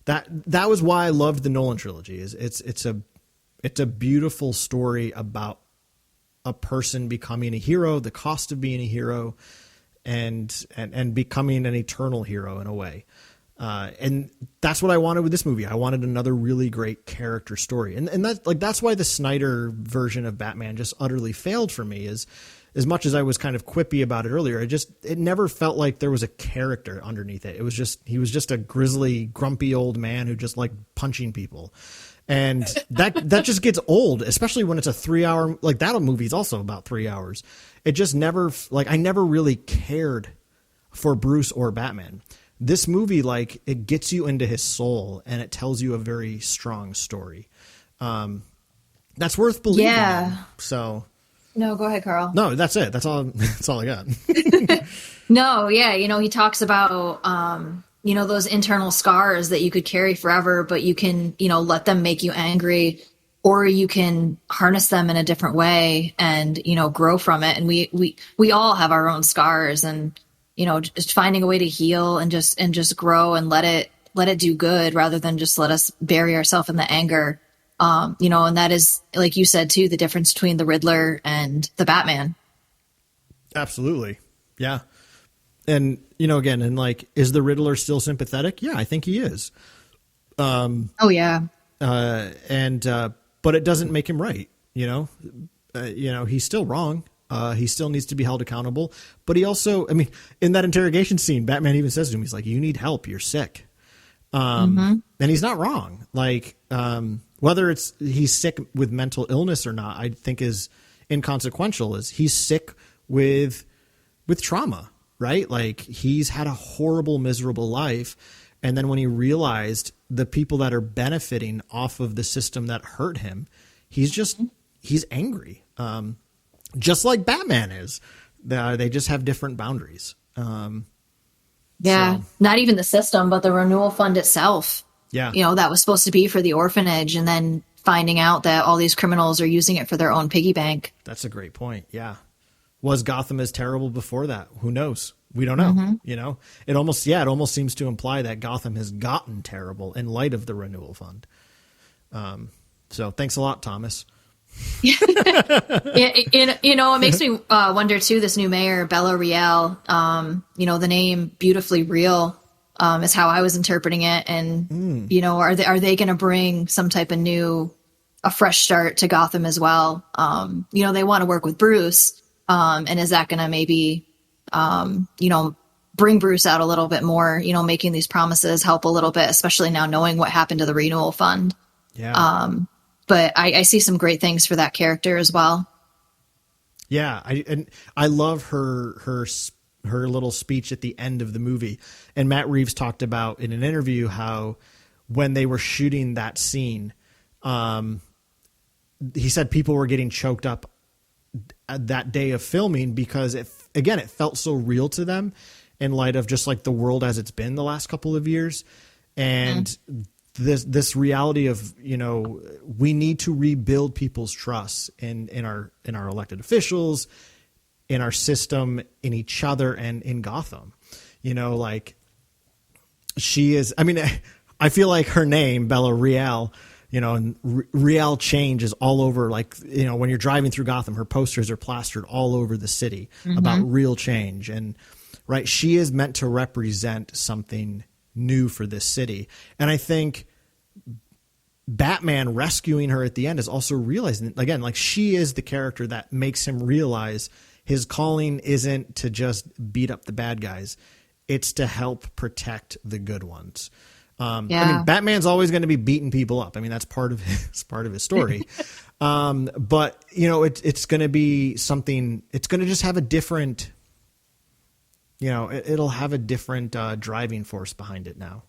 that was why I loved the Nolan trilogy. It's a beautiful story about a person becoming a hero, the cost of being a hero, and becoming an eternal hero in a way. And that's what I wanted with this movie. I wanted another really great character story. And that's why the Snyder version of Batman just utterly failed for me, is as much as I was kind of quippy about it earlier, it never felt like there was a character underneath it. He was just a grizzly, grumpy old man who just liked punching people. And that just gets old, especially when it's a 3-hour, that movie's also about 3 hours. It just never, I never really cared for Bruce or Batman. This movie, it gets you into his soul, and it tells you a very strong story. That's worth believing. Yeah. In. So. No, go ahead, Karl. No, that's it. That's all I got. No, yeah. He talks about, those internal scars that you could carry forever, but you can, let them make you angry, or you can harness them in a different way and, grow from it. And we all have our own scars, and, just finding a way to heal and just grow and let it do good, rather than just let us bury ourselves in the anger. And that is, like you said too, the difference between the Riddler and the Batman. Absolutely. Yeah. And, again, and is the Riddler still sympathetic? Yeah, I think he is. Oh yeah. But it doesn't make him right. He's still wrong. He still needs to be held accountable, but he also, in that interrogation scene, Batman even says to him, he's like, you need help. You're sick. And he's not wrong. Whether he's sick with mental illness or not, I think is inconsequential. Is he's sick with with trauma, right? Like he's had a horrible, miserable life. And then when he realized the people that are benefiting off of the system that hurt him, he's angry. Just like Batman is. They just have different boundaries. Yeah. Not even the system, but the renewal fund itself. Yeah. You know, that was supposed to be for the orphanage, and then finding out that all these criminals are using it for their own piggy bank. That's a great point. Yeah. Was Gotham as terrible before that? Who knows? We don't know. You know, it almost seems to imply that Gotham has gotten terrible in light of the renewal fund. So thanks a lot, Thomas. Yeah, you know, it makes me wonder too, this new mayor, Bella Real, you know, the name Beautifully Real, is how I was interpreting it. And, you know, are they going to bring some type of a fresh start to Gotham as well? You know, they want to work with Bruce. And is that going to maybe, you know, bring Bruce out a little bit more, you know, making these promises help a little bit, especially now knowing what happened to the renewal fund. Yeah. But I see some great things for that character as well. Yeah. I love her little speech at the end of the movie. And Matt Reeves talked about in an interview how when they were shooting that scene, he said people were getting choked up that day of filming because it felt so real to them in light of just like the world as it's been the last couple of years. And this reality of, you know, we need to rebuild people's trust in our elected officials, in our system, in each other, and in Gotham. You know, like she is, I mean, I feel like her name, Bella Real, you know, and real change is all over. Like, you know, when you're driving through Gotham, her posters are plastered all over the city about real change. And right, she is meant to represent something new for this city. And I think Batman rescuing her at the end is also realizing, again, like she is the character that makes him realize his calling isn't to just beat up the bad guys. It's to help protect the good ones. I mean, Batman's always going to be beating people up. I mean, that's part of his story. But you know, it's going to be something, it's going to just have a different, you know, it'll have a different driving force behind it now.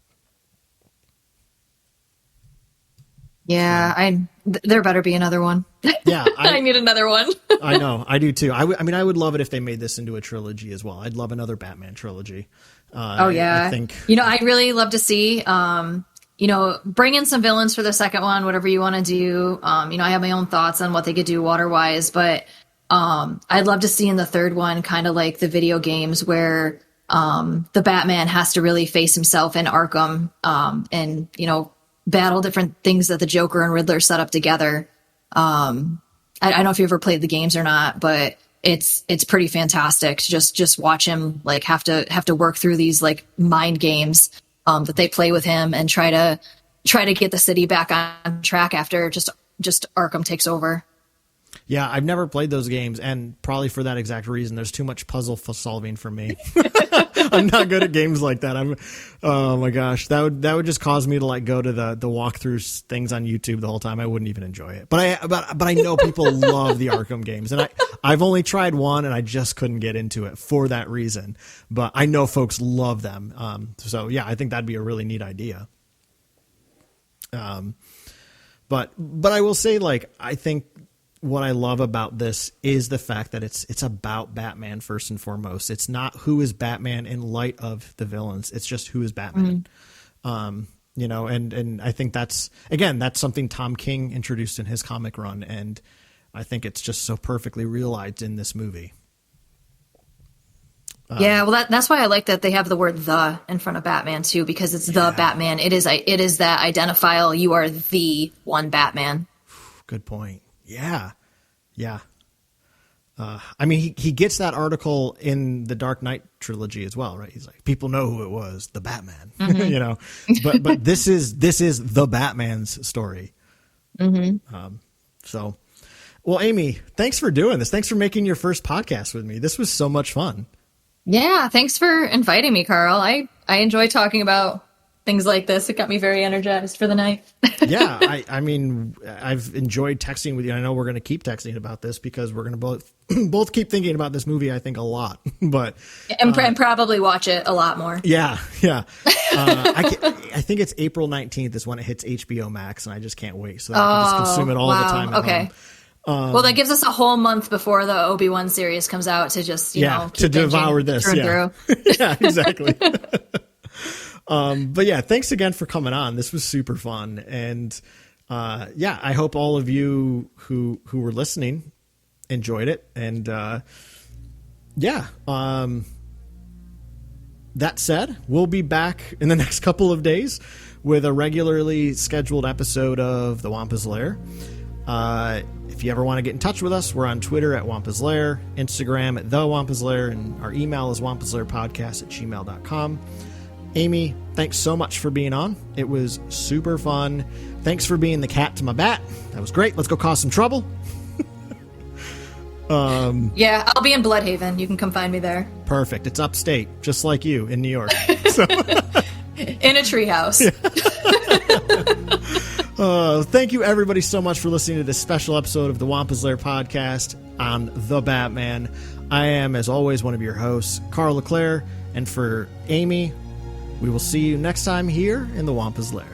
Yeah, there better be another one. Yeah, I need another one. I know, I do too. I mean, I would love it if they made this into a trilogy as well. I'd love another Batman trilogy. I think, you know, I'd really love to see, you know, bring in some villains for the second one, whatever you want to do. You know, I have my own thoughts on what they could do water-wise, but I'd love to see in the third one, kind of like the video games where the Batman has to really face himself in Arkham and, you know, battle different things that the Joker and Riddler set up together. I don't know if you ever played the games or not, but it's pretty fantastic to just watch him like have to work through these like mind games that they play with him and try to get the city back on track after just Arkham takes over. Yeah, I've never played those games, and probably for that exact reason. There's too much puzzle solving for me. I'm not good at games like that. Oh my gosh, that would just cause me to like go to the walkthrough things on YouTube the whole time. I wouldn't even enjoy it. But I know people love the Arkham games, and I've only tried one, and I just couldn't get into it for that reason. But I know folks love them. So yeah, I think that'd be a really neat idea. But I will say, like, I think what I love about this is the fact that it's about Batman first and foremost. It's not who is Batman in light of the villains. It's just who is Batman. You know, and I think that's something Tom King introduced in his comic run, and I think it's just so perfectly realized in this movie. Yeah, well, that's why I like that they have the word "the" in front of Batman too, because it's the Batman. It is that identifial. You are the one Batman. Good point. Yeah. I mean, he gets that article in the Dark Knight trilogy as well, right? He's like, people know who it was, the Batman, you know. But this is the Batman's story. So, well, Amy, thanks for doing this. Thanks for making your first podcast with me. This was so much fun. Yeah, thanks for inviting me, Karl. I enjoy talking about things like this. It got me very energized for the night. Yeah, I mean, I've enjoyed texting with you. I know we're going to keep texting about this because we're going to both keep thinking about this movie, I think, a lot. But and probably watch it a lot more. Yeah. I think it's April 19th is when it hits HBO Max, and I just can't wait. So I can just consume it all the time. Okay. Well, that gives us a whole month before the Obi-Wan series comes out to just, you know, to devour this. Through. Yeah, exactly. But yeah, thanks again for coming on. This was super fun. And I hope all of you who were listening enjoyed it. And that said, we'll be back in the next couple of days with a regularly scheduled episode of The Wampa's Lair. If you ever want to get in touch with us, we're on Twitter at Wampa's Lair, Instagram at The Wampa's Lair, and our email is wampaslairpodcast@gmail.com. Amy, thanks so much for being on. It was super fun. Thanks for being the cat to my bat. That was great. Let's go cause some trouble. Yeah, I'll be in Bloodhaven. You can come find me there. Perfect. It's upstate, just like you in New York. So. In a treehouse. Thank you, everybody, so much for listening to this special episode of the Wampa's Lair podcast on The Batman. I am, as always, one of your hosts, Karl LeClaire, and for Amy, we will see you next time here in the Wampa's Lair.